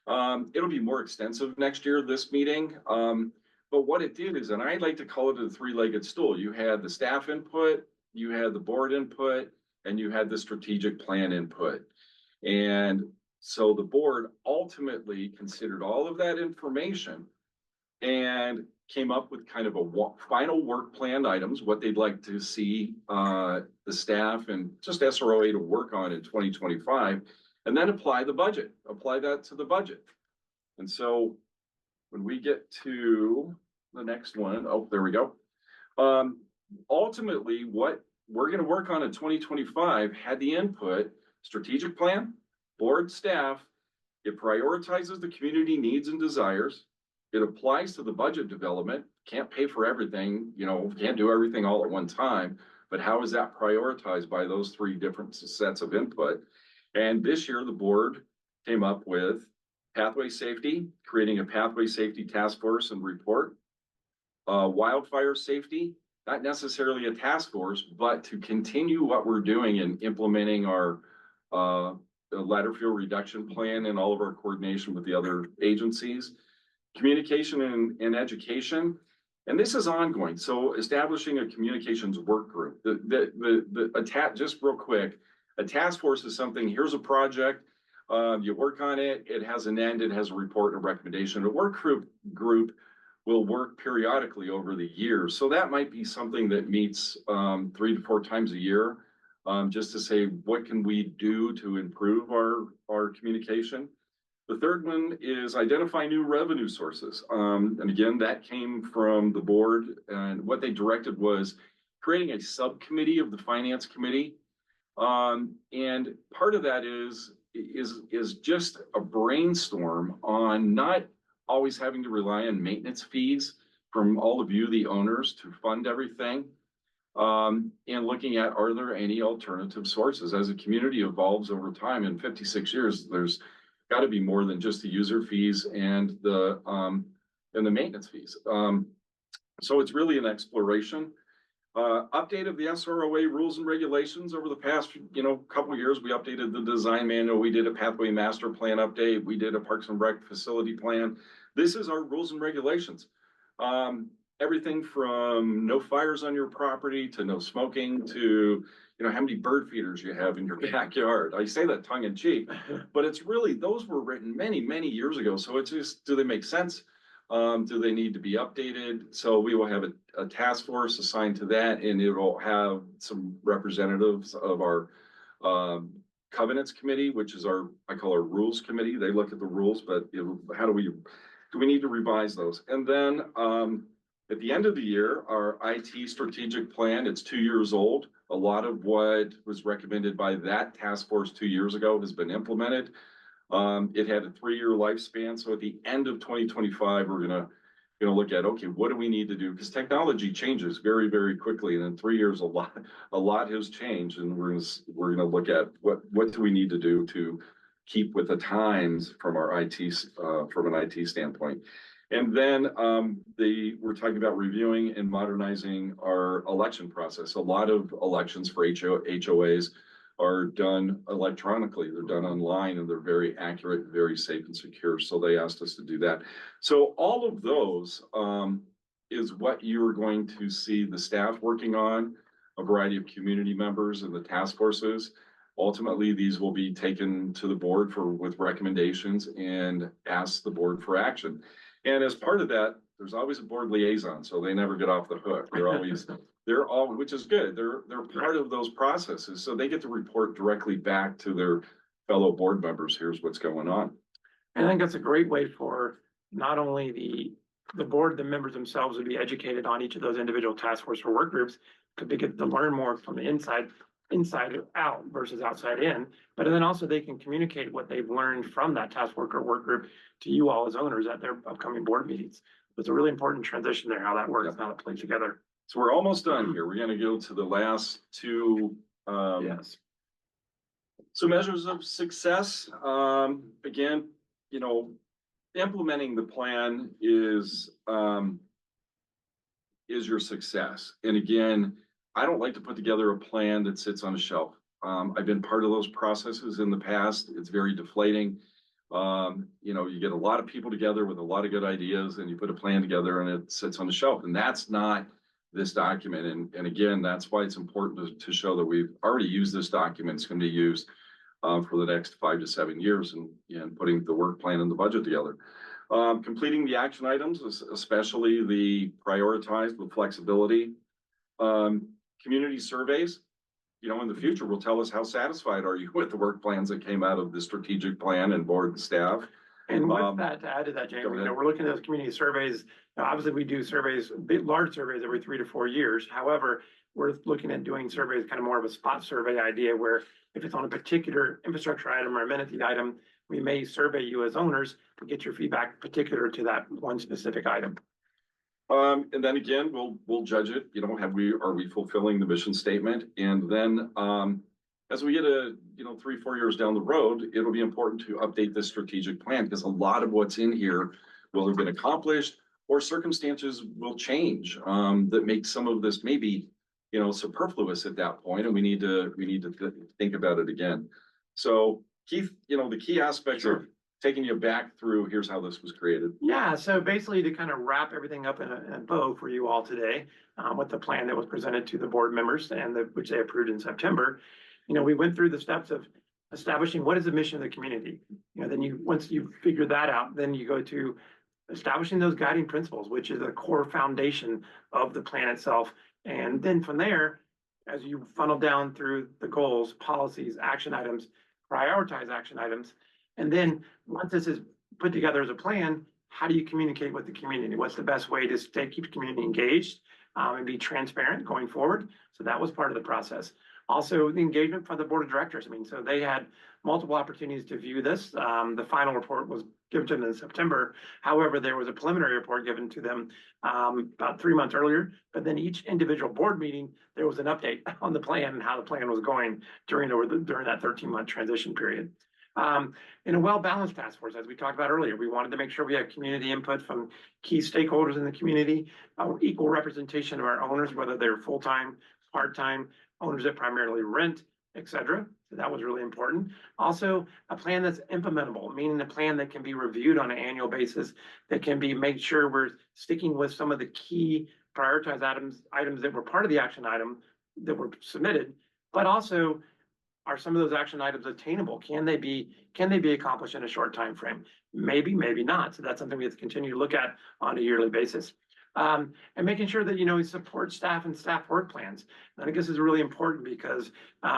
It'll be more extensive next year, this meeting. But what it did is, and I like to call it a three-legged stool. You had the staff input, you had the board input, and you had the strategic plan input. And so the board ultimately considered all of that information and came up with kind of a final work plan items, what they'd like to see the staff and just SROA to work on in 2025, and then apply that to the budget. And so when we get to the next one, oh, there we go. Ultimately, what we're going to work on in 2025 had the input, strategic plan, board staff. It prioritizes the community needs and desires. It applies to the budget development. Can't pay for everything, can't do everything all at one time, but how is that prioritized by those three different sets of input? And this year, the board came up with pathway safety, creating a pathway safety task force and report. Wildfire safety, not necessarily a task force, but to continue what we're doing in implementing our ladder fuel reduction plan and all of our coordination with the other agencies. Communication and education, and this is ongoing. So establishing a communications work group. Just real quick, a task force is something, here's a project, you work on it, it has an end, it has a report and a recommendation. A work group will work periodically over the years. So that might be something that meets 3 to 4 times a year, just to say, what can we do to improve our communication? The third one is identify new revenue sources. And again, that came from the board, and what they directed was creating a subcommittee of the finance committee. And part of that is just a brainstorm on not always having to rely on maintenance fees from all of you, the owners, to fund everything. And looking at, are there any alternative sources? As a community evolves over time, in 56 years, there's got to be more than just the user fees and the maintenance fees. So it's really an exploration. Update of the SROA rules and regulations over the past, couple of years. We updated the design manual. We did a pathway master plan update. We did a Parks and Rec facility plan. This is our rules and regulations. Everything from no fires on your property to no smoking to, how many bird feeders you have in your backyard. I say that tongue in cheek, but it's really, those were written many, many years ago. So it's just, do they make sense? Do they need to be updated? So we will have a task force assigned to that, and it will have some representatives of our covenants committee, which is I call our rules committee. They look at the rules, but do we need to revise those? And then at the end of the year, our IT strategic plan, it's 2 years old. A lot of what was recommended by that task force 2 years ago has been implemented. It had a 3-year lifespan. So at the end of 2025, we're gonna look at, okay, what do we need to do? Because technology changes very, very quickly. And in 3 years, a lot has changed. And we're gonna look at what do we need to do to keep with the times from our from an IT standpoint. And then we're talking about reviewing and modernizing our election process. A lot of elections for HOAs are done electronically. They're done online, and they're very accurate, very safe and secure. So they asked us to do that. So all of those is what you're going to see the staff working on, a variety of community members and the task forces. Ultimately, these will be taken to the board with recommendations and ask the board for action. And as part of that, there's always a board liaison, so they never get off the hook. They're all, which is good. They're part of those processes, so they get to report directly back to their fellow board members. Here's what's going on. I think that's a great way for not only the board, the members themselves would be educated on each of those individual task force or work groups, because they get to learn more from the inside out versus outside in, but then also they can communicate what they've learned from that task force or work group to you all as owners at their upcoming board meetings. It's a really important transition there, how that works, and how it plays together. So we're almost done here. We're going to go to the last two. Yes. So measures of success. Again, implementing the plan is your success. And again, I don't like to put together a plan that sits on a shelf. I've been part of those processes in the past. It's very deflating. You get a lot of people together with a lot of good ideas, and you put a plan together and it sits on the shelf. And that's not this document. And again, that's why it's important to show that we've already used this document. It's going to be used for the next 5 to 7 years and putting the work plan and the budget together. Completing the action items, especially the prioritized with flexibility. Community surveys, in the future will tell us how satisfied are you with the work plans that came out of the strategic plan and board and staff. And with that, to add to that, James, we're looking at those community surveys. Now, obviously, we do surveys, large surveys every 3 to 4 years. However, we're looking at doing surveys, kind of more of a spot survey idea, where if it's on a particular infrastructure item or amenity item, we may survey you as owners to get your feedback particular to that one specific item. And then again, we'll judge it. Are we fulfilling the mission statement? And then as we get 3-4 years down the road, it'll be important to update this strategic plan, because a lot of what's in here will have been accomplished, or circumstances will change that make some of this maybe superfluous at that point, and we need to think about it again. So Keith, the key aspects of taking you back through, here's how this was created. Yeah, so basically to kind of wrap everything up in a bow for you all today, with the plan that was presented to the board members and which they approved in September. We went through the steps of establishing what is the mission of the community. Then once you figure that out, then you go to establishing those guiding principles, which is the core foundation of the plan itself. And then from there, as you funnel down through the goals, policies, action items, prioritize action items. And then once this is put together as a plan, how do you communicate with the community? What's the best way to keep the community engaged and be transparent going forward? So that was part of the process. Also, the engagement from the board of directors. So they had multiple opportunities to view this. The final report was given to them in September. However, there was a preliminary report given to them about 3 months earlier. But then each individual board meeting, there was an update on the plan and how the plan was going during that 13-month transition period. In a well-balanced task force, as we talked about earlier, we wanted to make sure we had community input from key stakeholders in the community, equal representation of our owners, whether they're full-time, part-time, owners that primarily rent, et cetera. So that was really important. Also, a plan that's implementable, meaning a plan that can be reviewed on an annual basis, that can be made sure we're sticking with some of the key prioritized items that were part of the action item that were submitted, but also, are some of those action items attainable? Can they be accomplished in a short time frame? Maybe, maybe not. So that's something we have to continue to look at on a yearly basis. And making sure that, we support staff and staff work plans. I think this is really important because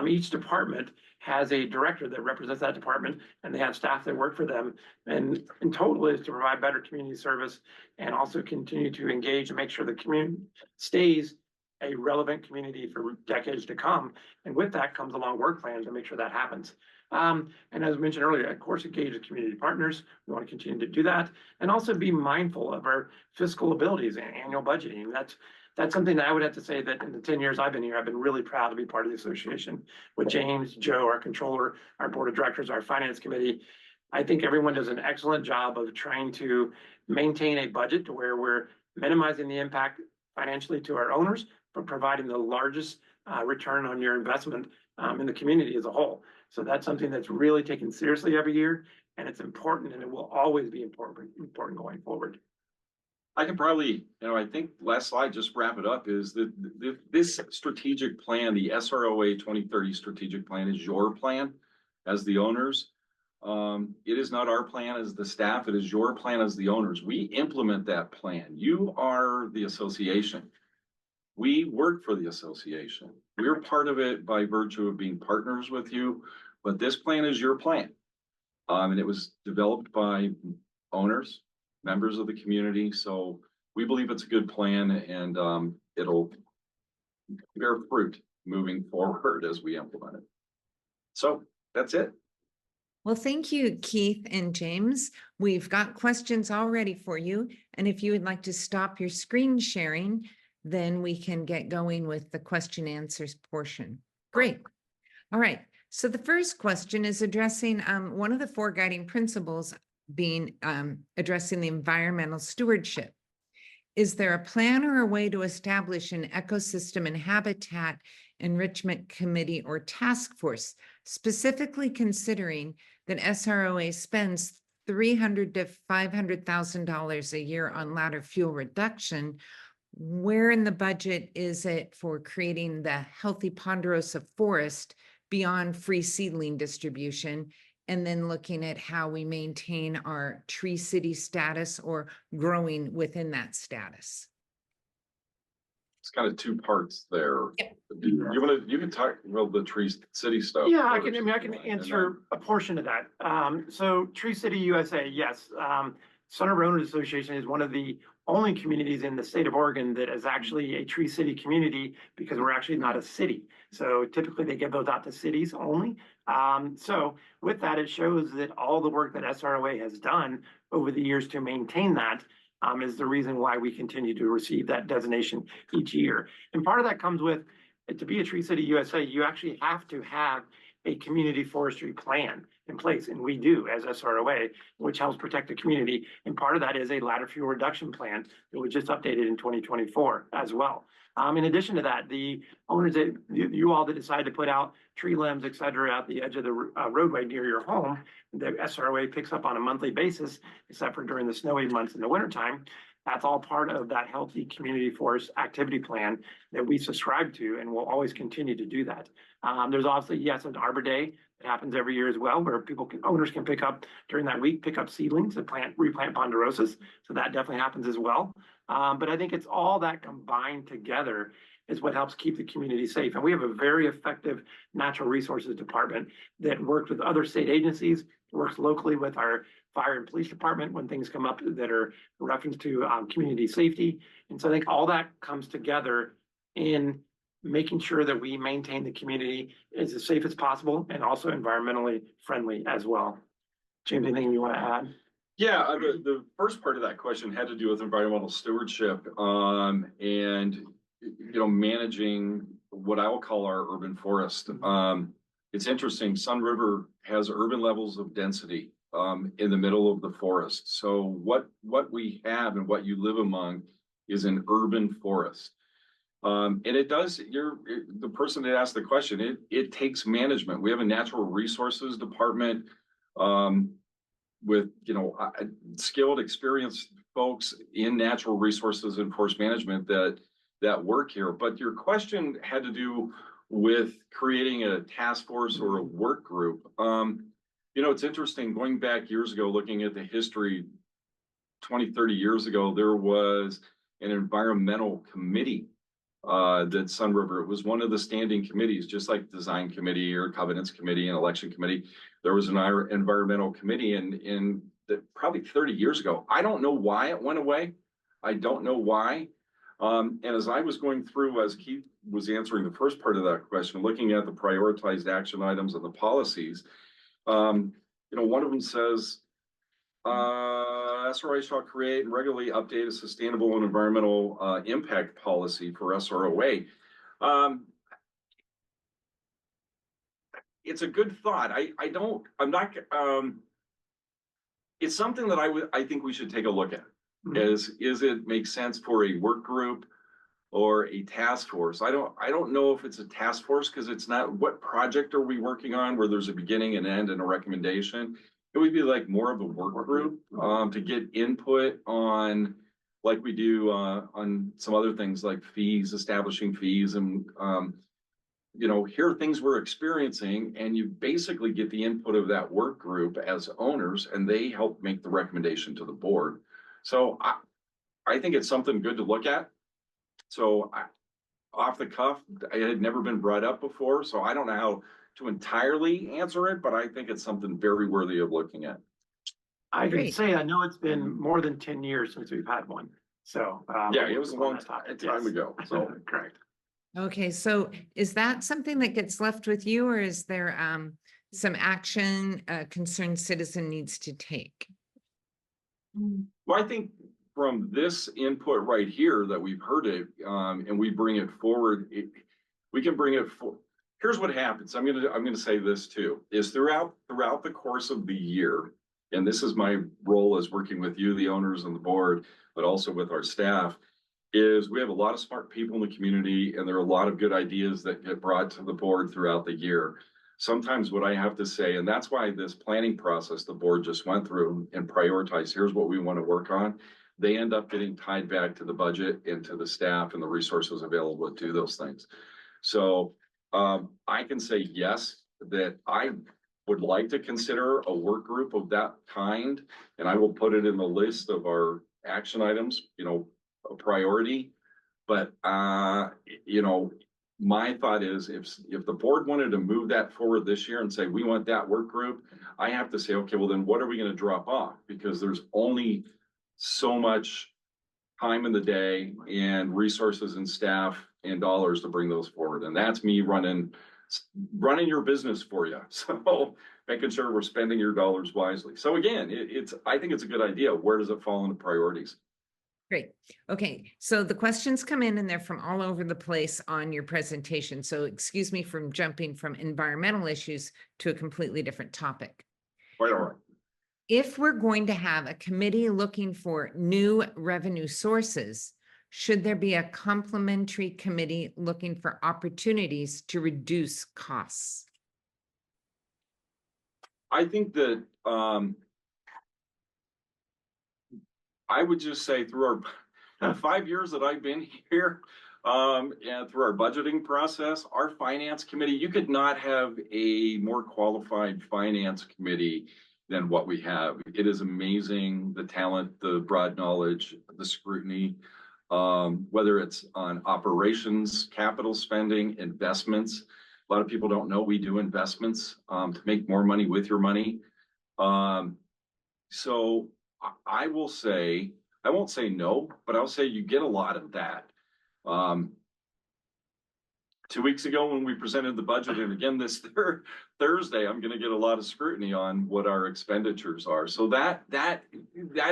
each department has a director that represents that department, and they have staff that work for them. And in total is to provide better community service and also continue to engage and make sure the community stays a relevant community for decades to come. And with that comes along work plans to make sure that happens. And as mentioned earlier, of course, engage with community partners. We want to continue to do that, and also be mindful of our fiscal abilities and annual budgeting. That's something that I would have to say that in the 10 years I've been here, I've been really proud to be part of the association with James, Joe, our controller, our board of directors, our finance committee. I think everyone does an excellent job of trying to maintain a budget to where we're minimizing the impact financially to our owners, but providing the largest return on your investment in the community as a whole. So that's something that's really taken seriously every year, and it's important, and it will always be important going forward. I can probably, I think last slide, just wrap it up, is that this strategic plan, the SROA 2030 strategic plan, is your plan as the owners. It is not our plan as the staff. It is your plan as the owners. We implement that plan. You are the association. We work for the association. We're part of it by virtue of being partners with you, but this plan is your plan. And it was developed by owners, members of the community. So we believe it's a good plan, and it'll bear fruit moving forward as we implement it. So that's it. Well, thank you, Keith and James. We've got questions already for you. And if you would like to stop your screen sharing, then we can get going with the question answers portion. Great. All right. So the first question is addressing one of the 4 guiding principles being addressing the environmental stewardship. Is there a plan or a way to establish an ecosystem and habitat enrichment committee or task force, specifically considering that SROA spends $300,000 to $500,000 a year on ladder fuel reduction, where in the budget is it for creating the healthy ponderosa forest beyond free seedling distribution? And then looking at how we maintain our tree city status or growing within that status. It's kind of two parts there. Yep. You can talk, well, the tree city stuff. Yeah, I first, can and answer a portion of that. So Tree City USA, yes. Son River Owners Association is one of the only communities in the state of Oregon that is actually a Tree City community because we're actually not a city. So typically they give those out to cities only. So with that, it shows that all the work that SROA has done over the years to maintain that is the reason why we continue to receive that designation each year. And part of that comes with, to be a Tree City USA, you actually have to have a community forestry plan in place, and we do as SROA, which helps protect the community. And part of that is a ladder fuel reduction plan that was just updated in 2024 as well. In addition to that, the owners that you all that decide to put out tree limbs, et cetera, at the edge of the roadway near your home, the SROA picks up on a monthly basis, except for during the snowy months in the wintertime. That's all part of that healthy community forest activity plan that we subscribe to, and we'll always continue to do that. There's also, yes, an Arbor Day that happens every year as well, where owners can pick up during that week, pick up seedlings and replant ponderosas. So that definitely happens as well. But I think it's all that combined together is what helps keep the community safe. And we have a very effective natural resources department that works with other state agencies, works locally with our fire and police department when things come up that are reference to community safety. And so I think all that comes together in making sure that we maintain the community as safe as possible and also environmentally friendly as well. James, anything you want to add? Yeah, the first part of that question had to do with environmental stewardship, and managing what I will call our urban forest. It's interesting. Sun River has urban levels of density in the middle of the forest. So what we have and what you live among is an urban forest. And it does, the person that asked the question, it takes management. We have a natural resources department with, skilled, experienced folks in natural resources and forest management that work here. But your question had to do with creating a task force or a work group. It's interesting, going back years ago, looking at the history, 20, 30 years ago, there was an environmental committee that Sun River, it was one of the standing committees, just like design committee or covenants committee and election committee. There was an environmental committee in probably 30 years ago. I don't know why it went away. I don't know why. And as I was going through, as Keith was answering the first part of that question, looking at the prioritized action items and the policies, one of them says, SROA shall create and regularly update a sustainable and environmental impact policy for SROA. It's a good thought. It's something that I think we should take a look at. Is it make sense for a work group or a task force? I don't know if it's a task force, because it's not, what project are we working on where there's a beginning and end and a recommendation? It would be like more of a work group to get input on, like we do on some other things like fees, establishing fees, and here are things we're experiencing, and you basically get the input of that work group as owners, and they help make the recommendation to the board. So I think it's something good to look at. So off the cuff, it had never been brought up before, so I don't know how to entirely answer it, but I think it's something very worthy of looking at. I can say, I know it's been more than 10 years since we've had one. So yeah, it was a long time ago. So correct. Okay, so is that something that gets left with you, or is there some action a concerned citizen needs to take? Well, I think from this input right here that we've heard it, and we bring it forward, we can bring it forward. Here's what happens. I'm gonna say this too, is throughout the course of the year, and this is my role as working with you, the owners and the board, but also with our staff, is we have a lot of smart people in the community, and there are a lot of good ideas that get brought to the board throughout the year. Sometimes what I have to say, and that's why this planning process the board just went through and prioritized, here's what we want to work on. they end up getting tied back to the budget and to the staff and the resources available to do those things. So I can say yes, that I would like to consider a work group of that kind, and I will put it in the list of our action items, a priority. But my thought is if the board wanted to move that forward this year and say, we want that work group, I have to say, okay, well then what are we going to drop off? Because there's only so much time in the day and resources and staff and dollars to bring those forward. And that's me running your business for you. So making sure we're spending your dollars wisely. So again, I think it's a good idea. Where does it fall into priorities? Great. Okay, so the questions come in and they're from all over the place on your presentation. So excuse me from jumping from environmental issues to a completely different topic. Quite all right. If we're going to have a committee looking for new revenue sources, should there be a complementary committee looking for opportunities to reduce costs? I think that I would just say through our 5 years that I've been here, and through our budgeting process, our finance committee, you could not have a more qualified finance committee than what we have. It is amazing, the talent, the broad knowledge, the scrutiny, whether it's on operations, capital spending, investments. A lot of people don't know we do investments to make more money with your money. So I will say, I won't say no, but I'll say you get a lot of that. 2 weeks ago when we presented the budget, and again this Thursday, I'm going to get a lot of scrutiny on what our expenditures are. So that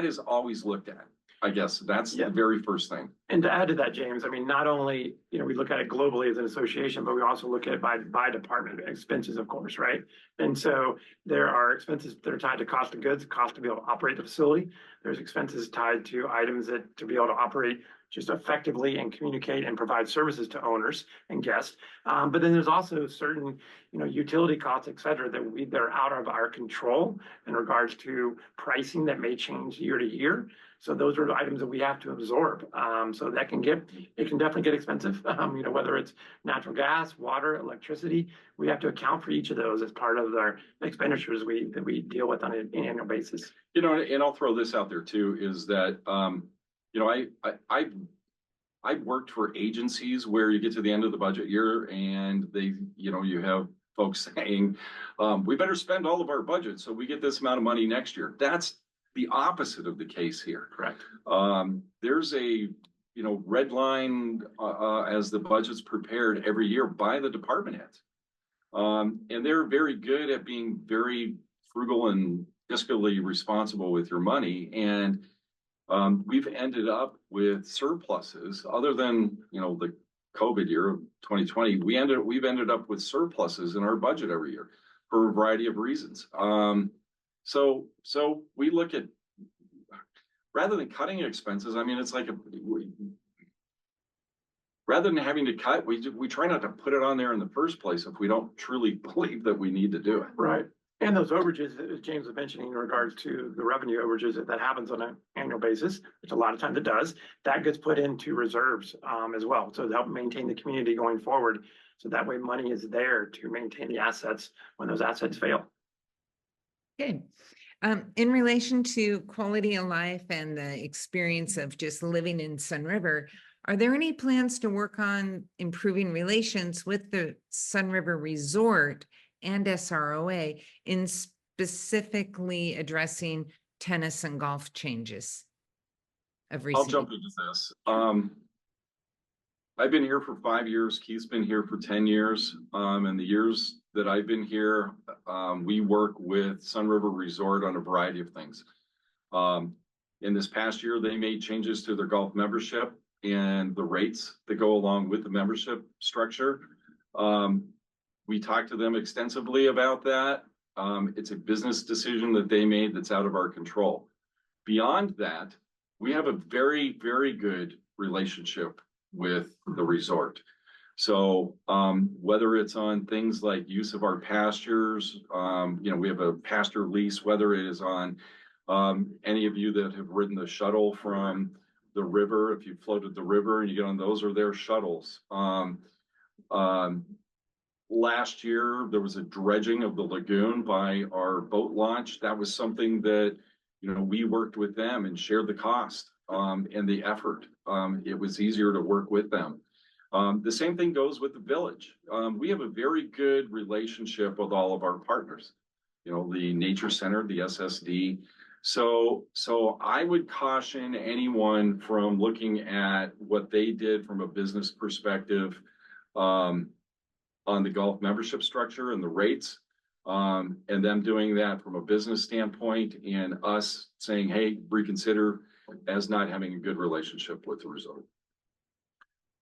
is always looked at. I guess that's the very first thing. And to add to that, James, I mean, not only, we look at it globally as an association, but we also look at it by department expenses, of course, right? And so there are expenses that are tied to cost of goods, cost to be able to operate the facility. There's expenses tied to items that to be able to operate just effectively and communicate and provide services to owners and guests. But then there's also certain, utility costs, et cetera, that are out of our control in regards to pricing that may change year to year. So those are the items that we have to absorb. So it can definitely get expensive. Whether it's natural gas, water, electricity, we have to account for each of those as part of our expenditures that we deal with on an annual basis. And I'll throw this out there too, is that, I've worked for agencies where you get to the end of the budget year and you have folks saying, we better spend all of our budget so we get this amount of money next year. That's the opposite of the case here. Correct. There's a, red line as the budget's prepared every year by the department heads. And they're very good at being very frugal and fiscally responsible with your money. And we've ended up with surpluses other than, the COVID year of 2020. We've ended up with surpluses in our budget every year for a variety of reasons. So we look at, rather than cutting expenses, I mean, it's like rather than having to cut, we try not to put it on there in the first place if we don't truly believe that we need to do it. Right. And those overages, as James was mentioning, in regards to the revenue overages, if that happens on an annual basis, which a lot of times it does, that gets put into reserves as well. So to help maintain the community going forward. So that way money is there to maintain the assets when those assets fail. Okay. In relation to quality of life and the experience of just living in Sun River, are there any plans to work on improving relations with the Sun River Resort and SROA in specifically addressing tennis and golf changes of recent? I'll jump into this. I've been here for 5 years. Keith's been here for 10 years. And the years that I've been here, we work with Sun River Resort on a variety of things. In this past year, they made changes to their golf membership and the rates that go along with the membership structure. We talked to them extensively about that. It's a business decision that they made that's out of our control. Beyond that, we have a very, very good relationship with the resort. So whether it's on things like use of our pastures, we have a pasture lease, whether it is on Any of you that have ridden the shuttle from the river, if you floated the river and you get on those, are their shuttles. Last year, there was a dredging of the lagoon by our boat launch. That was something that, we worked with them and shared the cost and the effort. It was easier to work with them. The same thing goes with the village. We have a very good relationship with all of our partners, the Nature Center, the SSD. So I would caution anyone from looking at what they did from a business perspective on the golf membership structure and the rates, and them doing that from a business standpoint, and us saying, hey, reconsider, as not having a good relationship with the resort.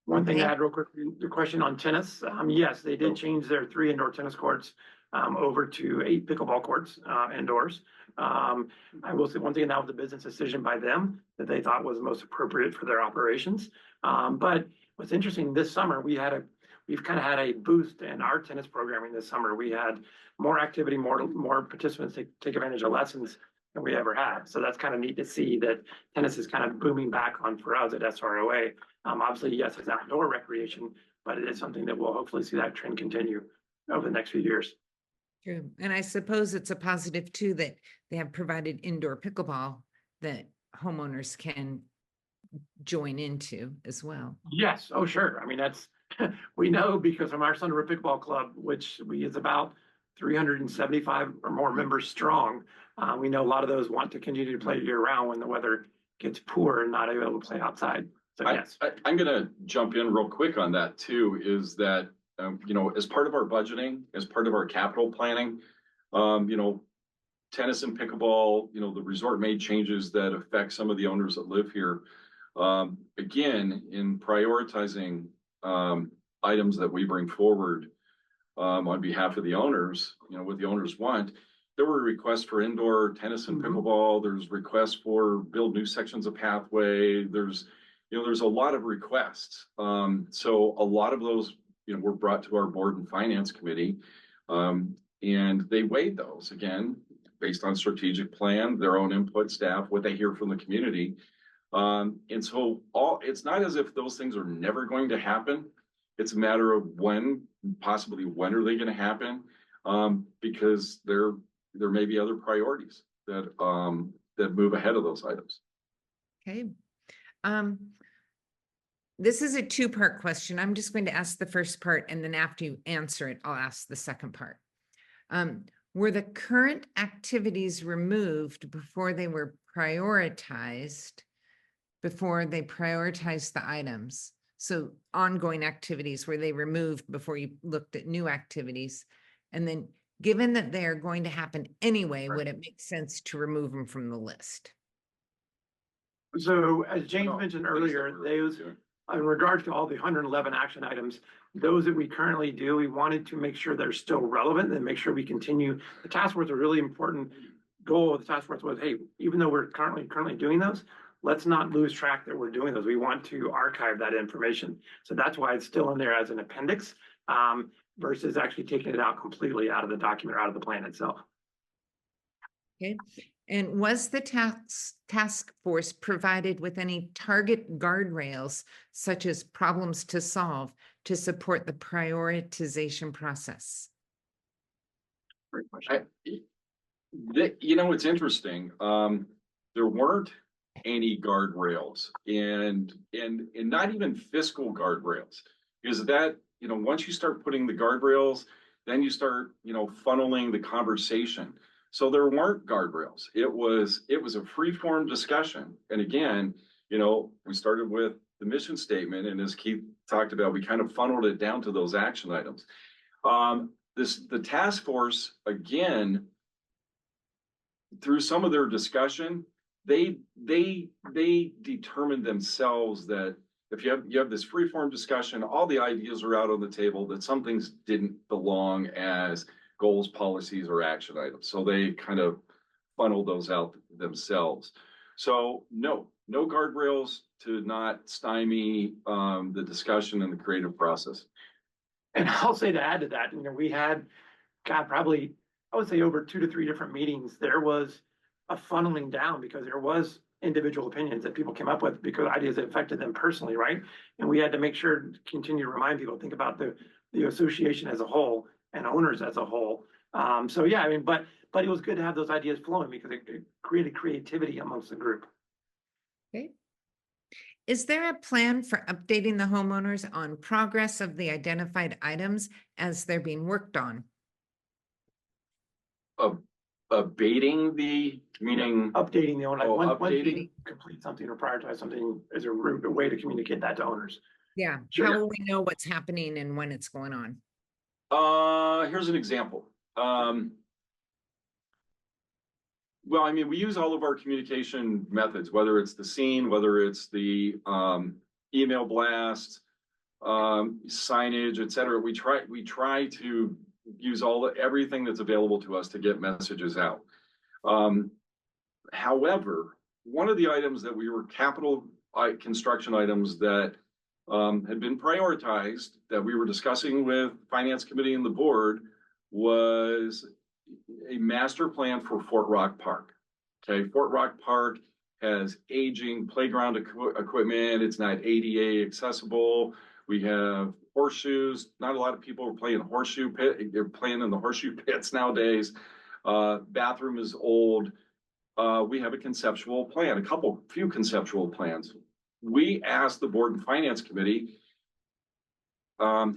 One thing to add real quick, the question on tennis. Yes, they did change their 3 indoor tennis courts over to 8 pickleball courts indoors. I will say one thing, and that was a business decision by them that they thought was most appropriate for their operations. But what's interesting, this summer we've kind of had a boost in our tennis programming this summer. We had more activity, more participants take advantage of lessons than we ever had. So that's kind of neat to see that tennis is kind of booming back on for us at SROA. Obviously, yes, it's outdoor recreation, but it is something that we'll hopefully see that trend continue over the next few years. True. And I suppose it's a positive too, that they have provided indoor pickleball that homeowners can join into as well. Yes. Oh, sure. I mean, that's, we know because from our Sun River Pickleball Club, which is about 375 or more members strong. We know a lot of those want to continue to play year round when the weather gets poor and not able to play outside. So yes. I'm going to jump in real quick on that too, is that, as part of our budgeting, as part of our capital planning, tennis and pickleball, the resort made changes that affect some of the owners that live here. Again, in prioritizing items that we bring forward on behalf of the owners, what the owners want, there were requests for indoor tennis and pickleball. There's requests for build new sections of pathway. There's a lot of requests. So a lot of those, were brought to our board and finance committee, and they weighed those again based on strategic plan, their own input, staff, what they hear from the community. And so it's not as if those things are never going to happen. It's a matter of possibly when are they going to happen? Because there may be other priorities that move ahead of those items. Okay. This is a 2-part question. I'm just going to ask the first part, and then after you answer it, I'll ask the second part. Were the current activities removed before they were prioritized, before they prioritized the items? So ongoing activities, were they removed before you looked at new activities? And then given that they are going to happen anyway, would it make sense to remove them from the list? So as James mentioned earlier, those, in regards to all the 111 action items, those that we currently do, we wanted to make sure they're still relevant and make sure we continue. The task force, a really important goal of the task force was, hey, even though we're currently doing those, let's not lose track that we're doing those. We want to archive that information. So that's why it's still in there as an appendix versus actually taking it out completely out of the document or out of the plan itself. Okay. And was the task force provided with any target guardrails, such as problems to solve, to support the prioritization process? Great question. It's interesting. There weren't any guardrails, and not even fiscal guardrails, because that, once you start putting the guardrails, then you start, funneling the conversation. So there weren't guardrails. It was a free-form discussion. And again, we started with the mission statement, and as Keith talked about, we kind of funneled it down to those action items. The task force, again, through some of their discussion, they determined themselves that if you have this free-form discussion, all the ideas are out on the table, that some things didn't belong as goals, policies, or action items. So they kind of funneled those out themselves. So no guardrails to not stymie the discussion and the creative process. And I'll say, to add to that, we had, probably, I would say over 2 to 3 different meetings. There was a funneling down because there was individual opinions that people came up with because ideas that affected them personally, right? And we had to make sure to continue to remind people, think about the association as a whole and owners as a whole. So yeah, I mean, but it was good to have those ideas flowing because it created creativity amongst the group. Okay. Is there a plan for updating the homeowners on progress of the identified items as they're being worked on? Abating the, meaning, Updating the owner, Oh, like once updating? you complete something or prioritize something, is a way to communicate that to owners. Yeah, Sure. how will we know what's happening and when it's going on? here's an example. Well, I mean, we use all of our communication methods, whether it's the scene, whether it's the email blast, signage, et cetera. We try to use everything that's available to us to get messages out. However, one of the items that we were capital construction items that had been prioritized that we were discussing with Finance Committee and the board was a master plan for Fort Rock Park. Okay, Fort Rock Park has aging playground equipment. It's not ADA accessible. We have horseshoes. Not a lot of people are playing horseshoe pit. They're playing in the horseshoe pits nowadays. Bathroom is old. We have a conceptual plan, few conceptual plans. We asked the board and finance committee,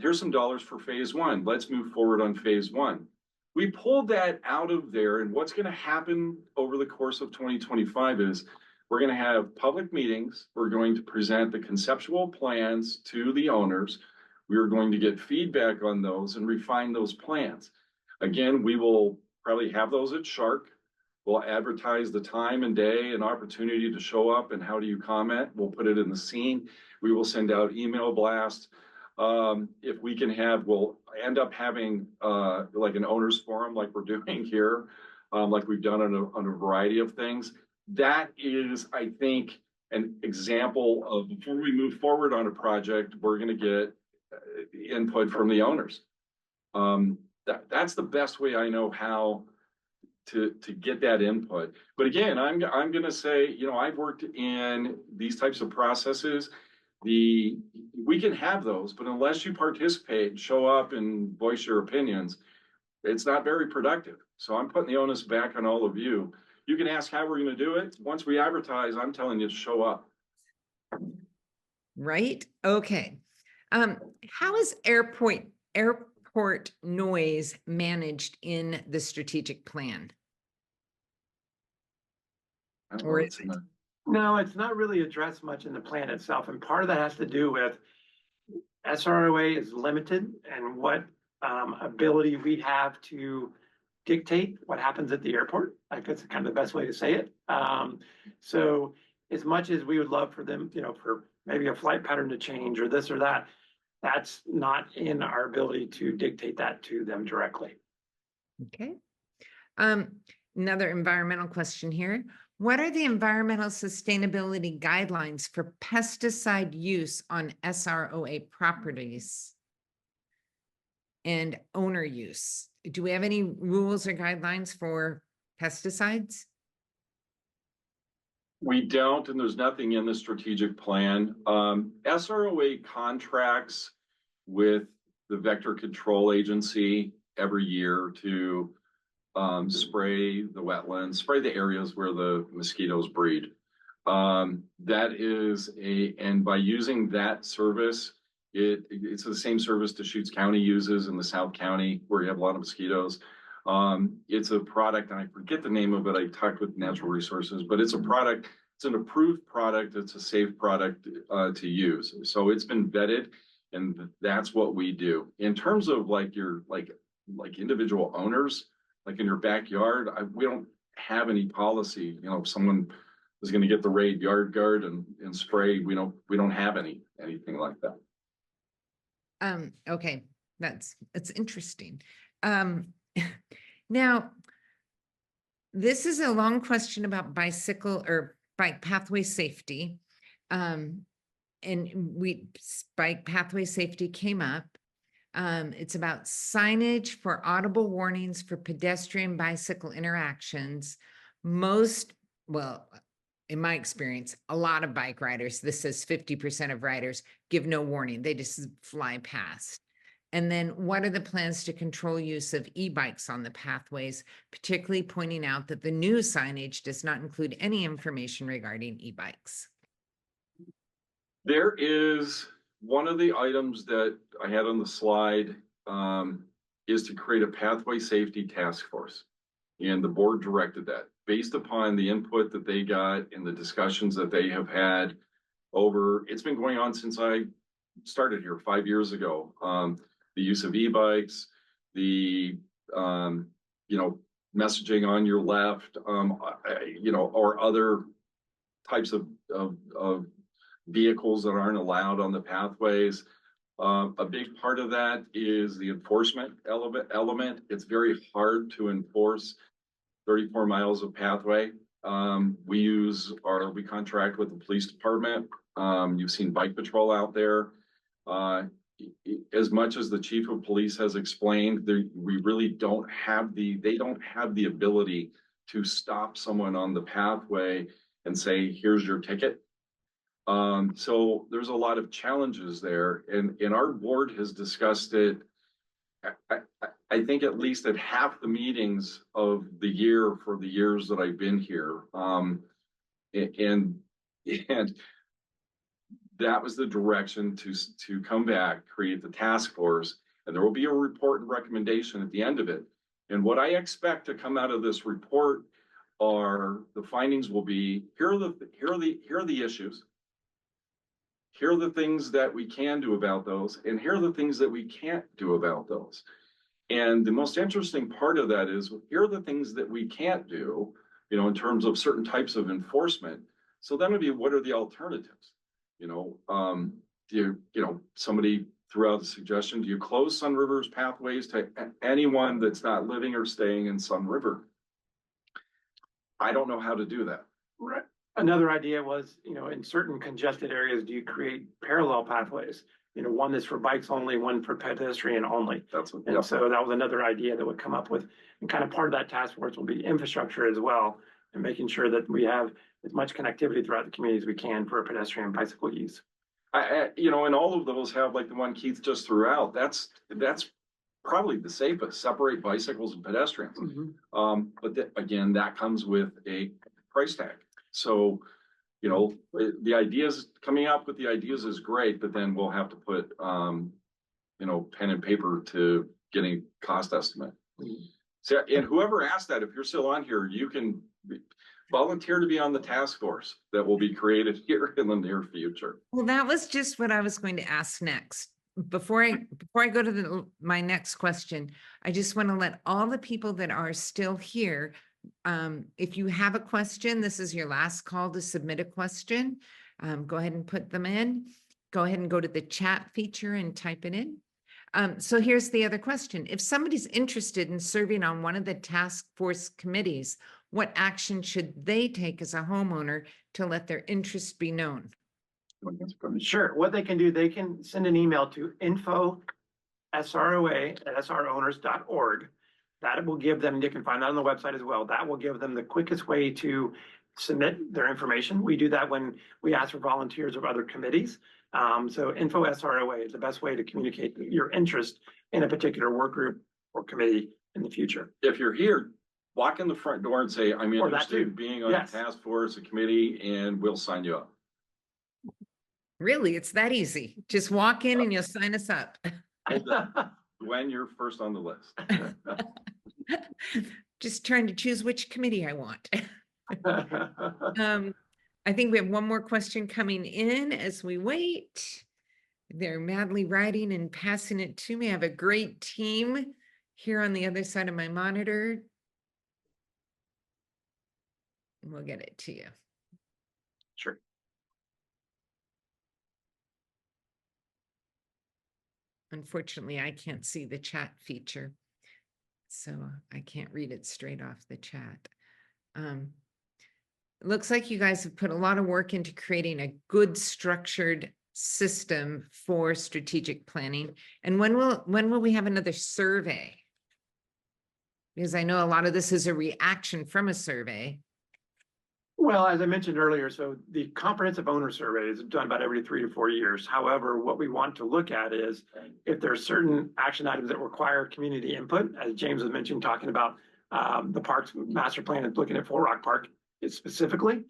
here's some dollars for phase one. Let's move forward on phase one. We pulled that out of there, and what's going to happen over the course of 2025 is we're going to have public meetings. We're going to present the conceptual plans to the owners. We are going to get feedback on those and refine those plans. Again, we will probably have those at Shark. We'll advertise the time and day and opportunity to show up and how do you comment. We'll put it in the scene. We will send out email blasts. If we can we'll end up having like an owners forum like we're doing here, like we've done on a variety of things. That is, I think, an example of before we move forward on a project, we're going to get input from the owners. That's the best way I know how to get that input. But again, I'm going to say, I've worked in these types of processes. We can have those, but unless you participate, show up and voice your opinions, it's not very productive. So I'm putting the onus back on all of you. You can ask how we're going to do it. Once we advertise, I'm telling you to show up. Right? Okay. How is airport noise managed in the strategic plan? Or is it? No, it's not really addressed much in the plan itself. And part of that has to do with SROA is limited and what ability we have to dictate what happens at the airport. Like that's kind of the best way to say it. So as much as we would love for them, for maybe a flight pattern to change or this or that, that's not in our ability to dictate that to them directly. Okay. Another environmental question here. What are the environmental sustainability guidelines for pesticide use on SROA properties and owner use? Do we have any rules or guidelines for pesticides? We don't, and there's nothing in the strategic plan. SROA contracts with the Vector Control Agency every year to spray the wetlands, spray the areas where the mosquitoes breed. That is and by using that service, it's the same service Deschutes County uses in the South County where you have a lot of mosquitoes. It's a product, and I forget the name of it. I talked with Natural Resources, but it's a product, it's an approved product. It's a safe product to use. So it's been vetted, and that's what we do. In terms of like your individual owners, like in your backyard, we don't have any policy. If someone is going to get the raid yard guard and spray, we don't have anything like that. Okay, it's interesting. Now, this is a long question about bicycle or bike pathway safety. And bike pathway safety came up. It's about signage for audible warnings for pedestrian bicycle interactions, most, well, in my experience, a lot of bike riders, this says 50% of riders give no warning. They just fly past. And then what are the plans to control use of e-bikes on the pathways, particularly pointing out that the new signage does not include any information regarding e-bikes? There is one of the items that I had on the slide, is to create a pathway safety task force. And the board directed that based upon the input that they got and the discussions that they have had over, it's been going on since I started here 5 years ago. The use of e-bikes, the, messaging on your left, or other types of vehicles that aren't allowed on the pathways. A big part of that is the enforcement element. It's very hard to enforce 34 miles of pathway. We contract with the police department. You've seen bike patrol out there. As much as the chief of police has explained, we really they don't have the ability to stop someone on the pathway and say, here's your ticket. So there's a lot of challenges there, and our board has discussed it. I think at least at half the meetings of the year for the years that I've been here. And that was the direction to come back, create the task force, and there will be a report and recommendation at the end of it. And what I expect to come out of this report are the findings will be, here are the issues. Here are the things that we can do about those, and here are the things that we can't do about those. And the most interesting part of that is, here are the things that we can't do, in terms of certain types of enforcement. So then it'd be, what are the alternatives? Somebody threw out a suggestion, do you close Sun River's pathways to anyone that's not living or staying in Sun River? I don't know how to do that. Right. Another idea was, in certain congested areas, do you create parallel pathways? One that's for bikes only, one for pedestrian only. So that was another idea that would come up with, and kind of part of that task force will be infrastructure as well, and making sure that we have as much connectivity throughout the community as we can for pedestrian and bicycle use. And all of those have, like the one Keith just threw out, that's probably the safest, separate bicycles and pedestrians. Mm-hmm. But again, that comes with a price tag. So, the ideas, coming up with the ideas is great, but then we'll have to put, pen and paper to getting cost estimate. Mm-hmm. So, and whoever asked that, if you're still on here, you can volunteer to be on the task force that will be created here in the near future. Well, that was just what I was going to ask next. Before I go to my next question, I just want to let all the people that are still here, if you have a question, this is your last call to submit a question. Go ahead and put them in. Go ahead and go to the chat feature and type it in. So here's the other question. If somebody's interested in serving on one of the task force committees, what action should they take as a homeowner to let their interest be known? Sure. What they can do, they can send an email to info@sroa@srowners.org. That will give them, you can find that on the website as well. That will give them the quickest way to submit their information. We do that when we ask for volunteers of other committees. So info@sroa is the best way to communicate your interest in a particular work group or committee in the future. If you're here, walk in the front door and say, I'm interested in being on a task force, a committee, and we'll sign you up. Really, it's that easy. Just walk in and you'll sign us up. When you're first on the list. Just trying to choose which committee I want. I think we have one more question coming in as we wait. They're madly writing and passing it to me. I have a great team here on the other side of my monitor. We'll get it to you. Sure. Unfortunately, I can't see the chat feature, so I can't read it straight off the chat. It looks like you guys have put a lot of work into creating a good structured system for strategic planning. And when will we have another survey? Because I know a lot of this is a reaction from a survey. Well, as I mentioned earlier, so the comprehensive owner survey is done about every 3 to 4 years. However, what we want to look at is if there are certain action items that require community input, as James was mentioned, talking about the parks master plan and looking at Fort Rock Park specifically,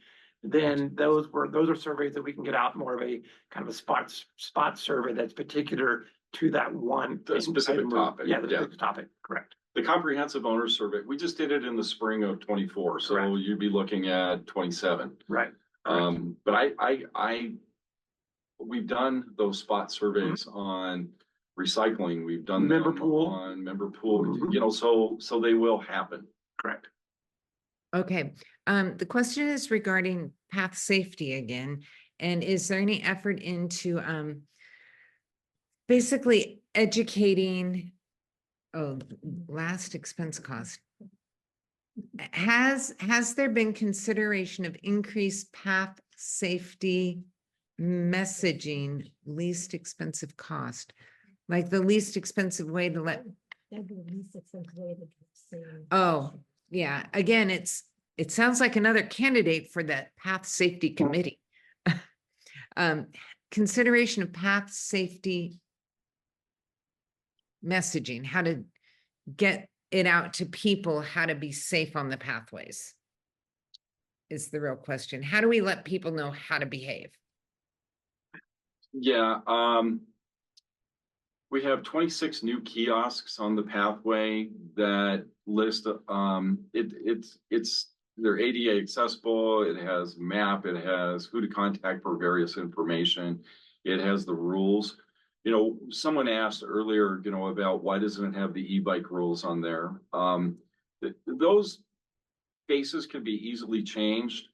then those are surveys that we can get out more of a kind of a spot survey that's particular to that one specific topic. Yeah, the specific topic, correct. The comprehensive owner survey, we just did it in the spring of 24, so Correct. you'd be looking at 27. Right. But we've done those spot surveys on recycling. We've done Member them pool. on member pool, Mhm. you know, so they will happen. Correct. Okay, the question is regarding path safety again, and is there any effort into basically educating, last expense cost? Has there been consideration of increased path safety messaging, least expensive cost? Like the least expensive way to let, That'd be the least expensive way to say. oh, yeah, again, it sounds like another candidate for that path safety committee. Consideration of path safety messaging, how to get it out to people, how to be safe on the pathways is the real question. How do we let people know how to behave? Yeah, we have 26 new kiosks on the pathway that list, they're ADA accessible. It has map, it has who to contact for various information. It has the rules. You know, someone asked earlier, you know, about why doesn't it have the e-bike rules on there? Those spaces can be easily changed.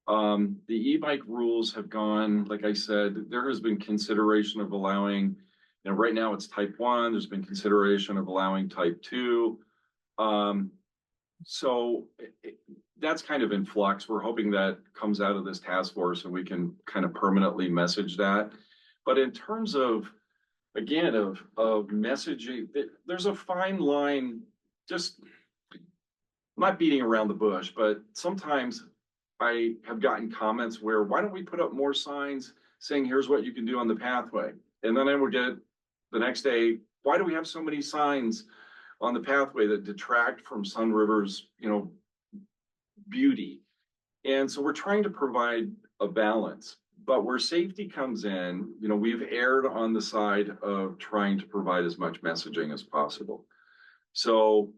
The e-bike rules have gone, like I said, there has been consideration of allowing, you know, right now it's type 1, there's been consideration of allowing type 2. So that's kind of in flux. We're hoping that comes out of this task force and we can kind of permanently message that. But in terms of, again, of messaging, there's a fine line, just not beating around the bush, but sometimes I have gotten comments where, why don't we put up more signs saying, here's what you can do on the pathway? And then I would get the next day, why do we have so many signs on the pathway that detract from Sun River's, you know, beauty? And so we're trying to provide a balance, but where safety comes in, you know, we've erred on the side of trying to provide as much messaging as possible. So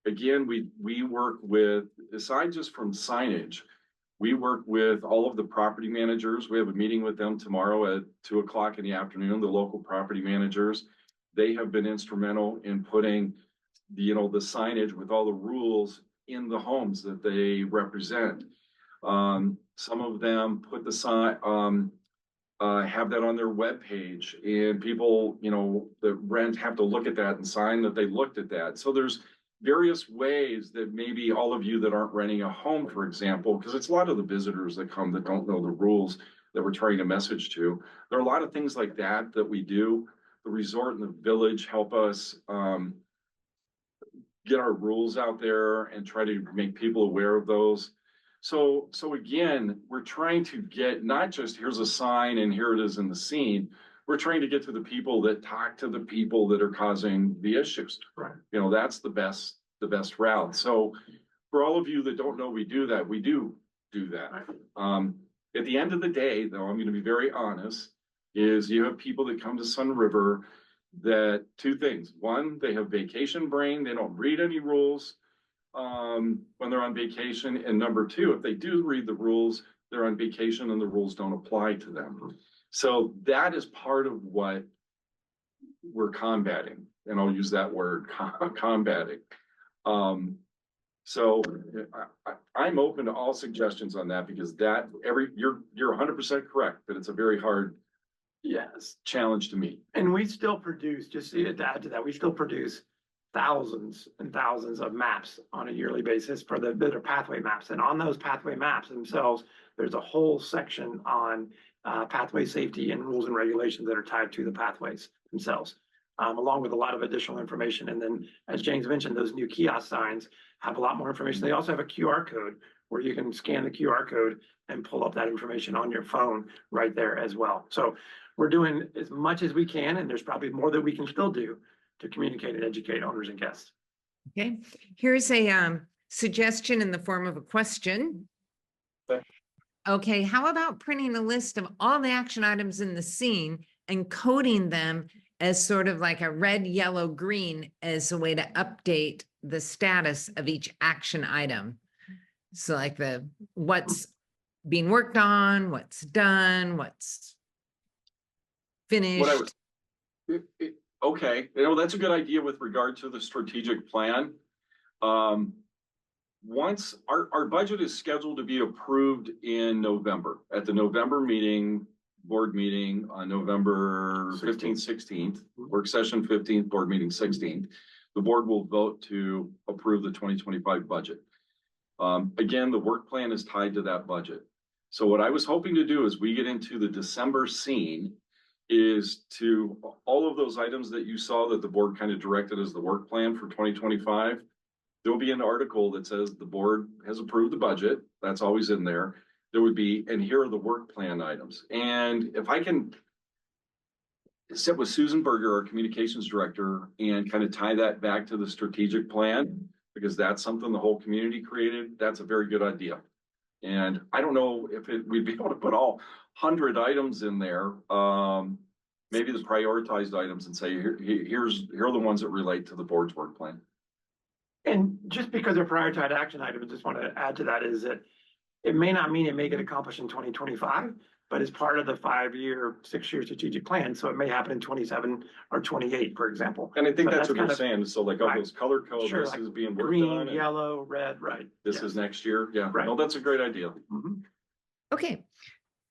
again, we work with, aside just from signage, we work with all of the property managers. We have a meeting with them tomorrow at 2 o'clock in the afternoon, the local property managers. They have been instrumental in putting the, you know, the signage with all the rules in the homes that they represent. Some of them put the sign, have that on their webpage, and people, you know, that rent have to look at that and sign that they looked at that. So there's various ways that maybe all of you that aren't renting a home, for example, because it's a lot of the visitors that come that don't know the rules that we're trying to message to. There are a lot of things like that that we do. The resort and the village help us get our rules out there and try to make people aware of those. So again, we're trying to get not just here's a sign and here it is in the scene. We're trying to get to the people that talk to the people that are causing the issues. Right. You know, that's the best route. So for all of you that don't know we do that, we do that. At the end of the day, though, I'm going to be very honest, is you have people that come to Sun River that two things. One, they have vacation brain. They don't read any rules when they're on vacation. And number two, if they do read the rules, they're on vacation and the rules don't apply to them. So that is part of what we're combating. And I'll use that word, combating. So I'm open to all suggestions on that, because that you're 100% correct that it's a very hard challenge to meet. And we still produce, just to add to that, we still produce thousands and thousands of maps on a yearly basis for the better pathway maps. And on those pathway maps themselves, there's a whole section on pathway safety and rules and regulations that are tied to the pathways themselves, along with a lot of additional information. And then, as James mentioned, those new kiosk signs, have a lot more information. They also have a QR code where you can scan the QR code and pull up that information on your phone right there as well. So we're doing as much as we can, and there's probably more that we can still do to communicate and educate owners and guests. Okay, here's a suggestion in the form of a question. Okay. Okay, how about printing a list of all the action items in the scene and coding them as sort of like a red, yellow, green as a way to update the status of each action item? So like what's being worked on, what's done, what's finished. What I would, okay, that's a good idea with regard to the strategic plan. Once our budget is scheduled to be approved in November, at the November board meeting on November 15th, 16th, work session 15th, board meeting 16th, the board will vote to approve the 2025 budget. Again, the work plan is tied to that budget. So what I was hoping to do as we get into the December scene is to all of those items that you saw that the board kind of directed as the work plan for 2025. There will be an article that says the board has approved the budget. That's always in there. There would be, and here are the work plan items. And if I can sit with Susan Berger, our communications director, and kind of tie that back to the strategic plan, because that's something the whole community created, that's a very good idea. And I don't know if we'd be able to put all 100 items in there. Maybe the prioritized items and say, here are the ones that relate to the board's work plan. And just because they're prioritized action items, I just want to add to that is that it may not mean it may get accomplished in 2025, but it's part of the 5-year, 6-year strategic plan. So it may happen in 27 or 28, for example. And I think So that's what you're kind of saying. So like all right. those color codes, Sure, this like is being worked green, on. and yellow, red, right. This Yes. is next year. Yeah. Right. No, that's a great idea. Mhm. Okay,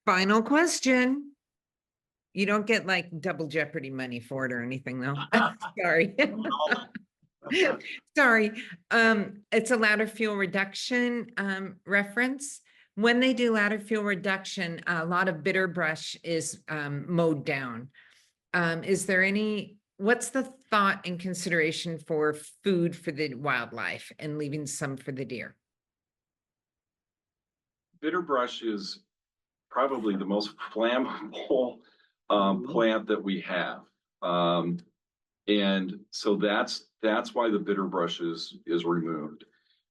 final question. You don't get like double Jeopardy money for it or anything though. Sorry. Sorry. It's a ladder fuel reduction reference. When they do ladder fuel reduction, a lot of bitter brush is mowed down. Is there what's the thought and consideration for food for the wildlife and leaving some for the deer? Bitter brush is probably the most flammable plant that we have. And so that's why the bitter brush is removed.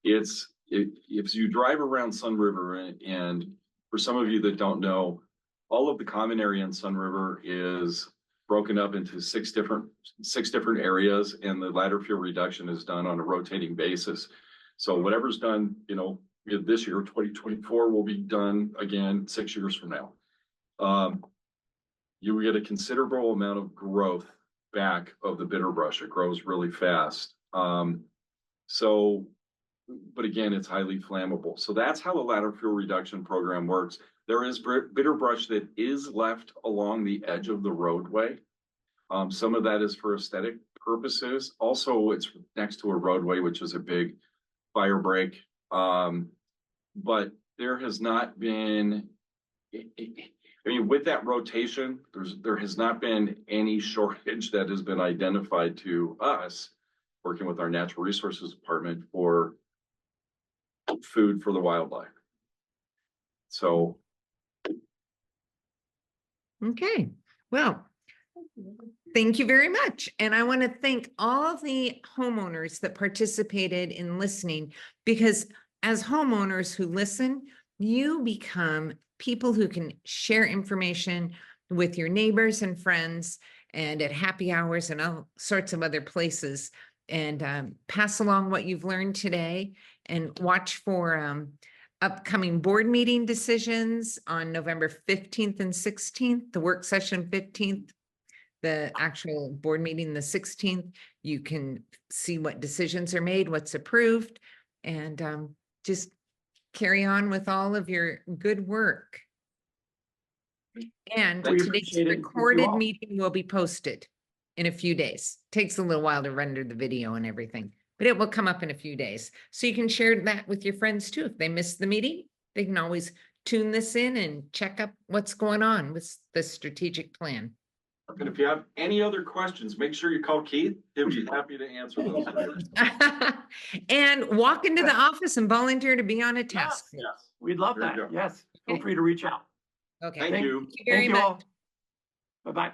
If you drive around Sun River, and for some of you that don't know, all of the common area in Sun River is broken up into six different areas, and the ladder fuel reduction is done on a rotating basis. So whatever's done, this year, 2024, will be done again 6 years from now. You will get a considerable amount of growth back of the bitter brush. It grows really fast. But again, it's highly flammable. So that's how the ladder fuel reduction program works. There is bitter brush that is left along the edge of the roadway. Some of that is for aesthetic purposes. Also, it's next to a roadway, which is a big fire break. But there has not been, with that rotation, there has not been any shortage that has been identified to us working with our natural resources department for food for the wildlife. So. Okay, well, thank you very much. And I want to thank all of the homeowners that participated in listening, because as homeowners who listen, you become people who can share information with your neighbors and friends and at happy hours and all sorts of other places, and pass along what you've learned today, and watch for upcoming board meeting decisions on November 15th and 16th, the work session 15th, the actual board meeting the 16th. You can see what decisions are made, what's approved, and just carry on with all of your good work. And We today's appreciate it. Thank you recorded all. meeting will be posted in a few days. Takes a little while to render the video and everything, but it will come up in a few days. So you can share that with your friends too. If they missed the meeting, they can always tune this in and check up what's going on with the strategic plan. And if you have any other questions, make sure you call Keith. He'll be happy to answer those. And walk into the office and volunteer to be on a task. force. Yes. We'd love There that. you go. Yes. Feel Okay. free to reach out. Okay. Thank you. Very Thank you much. all. Bye-bye.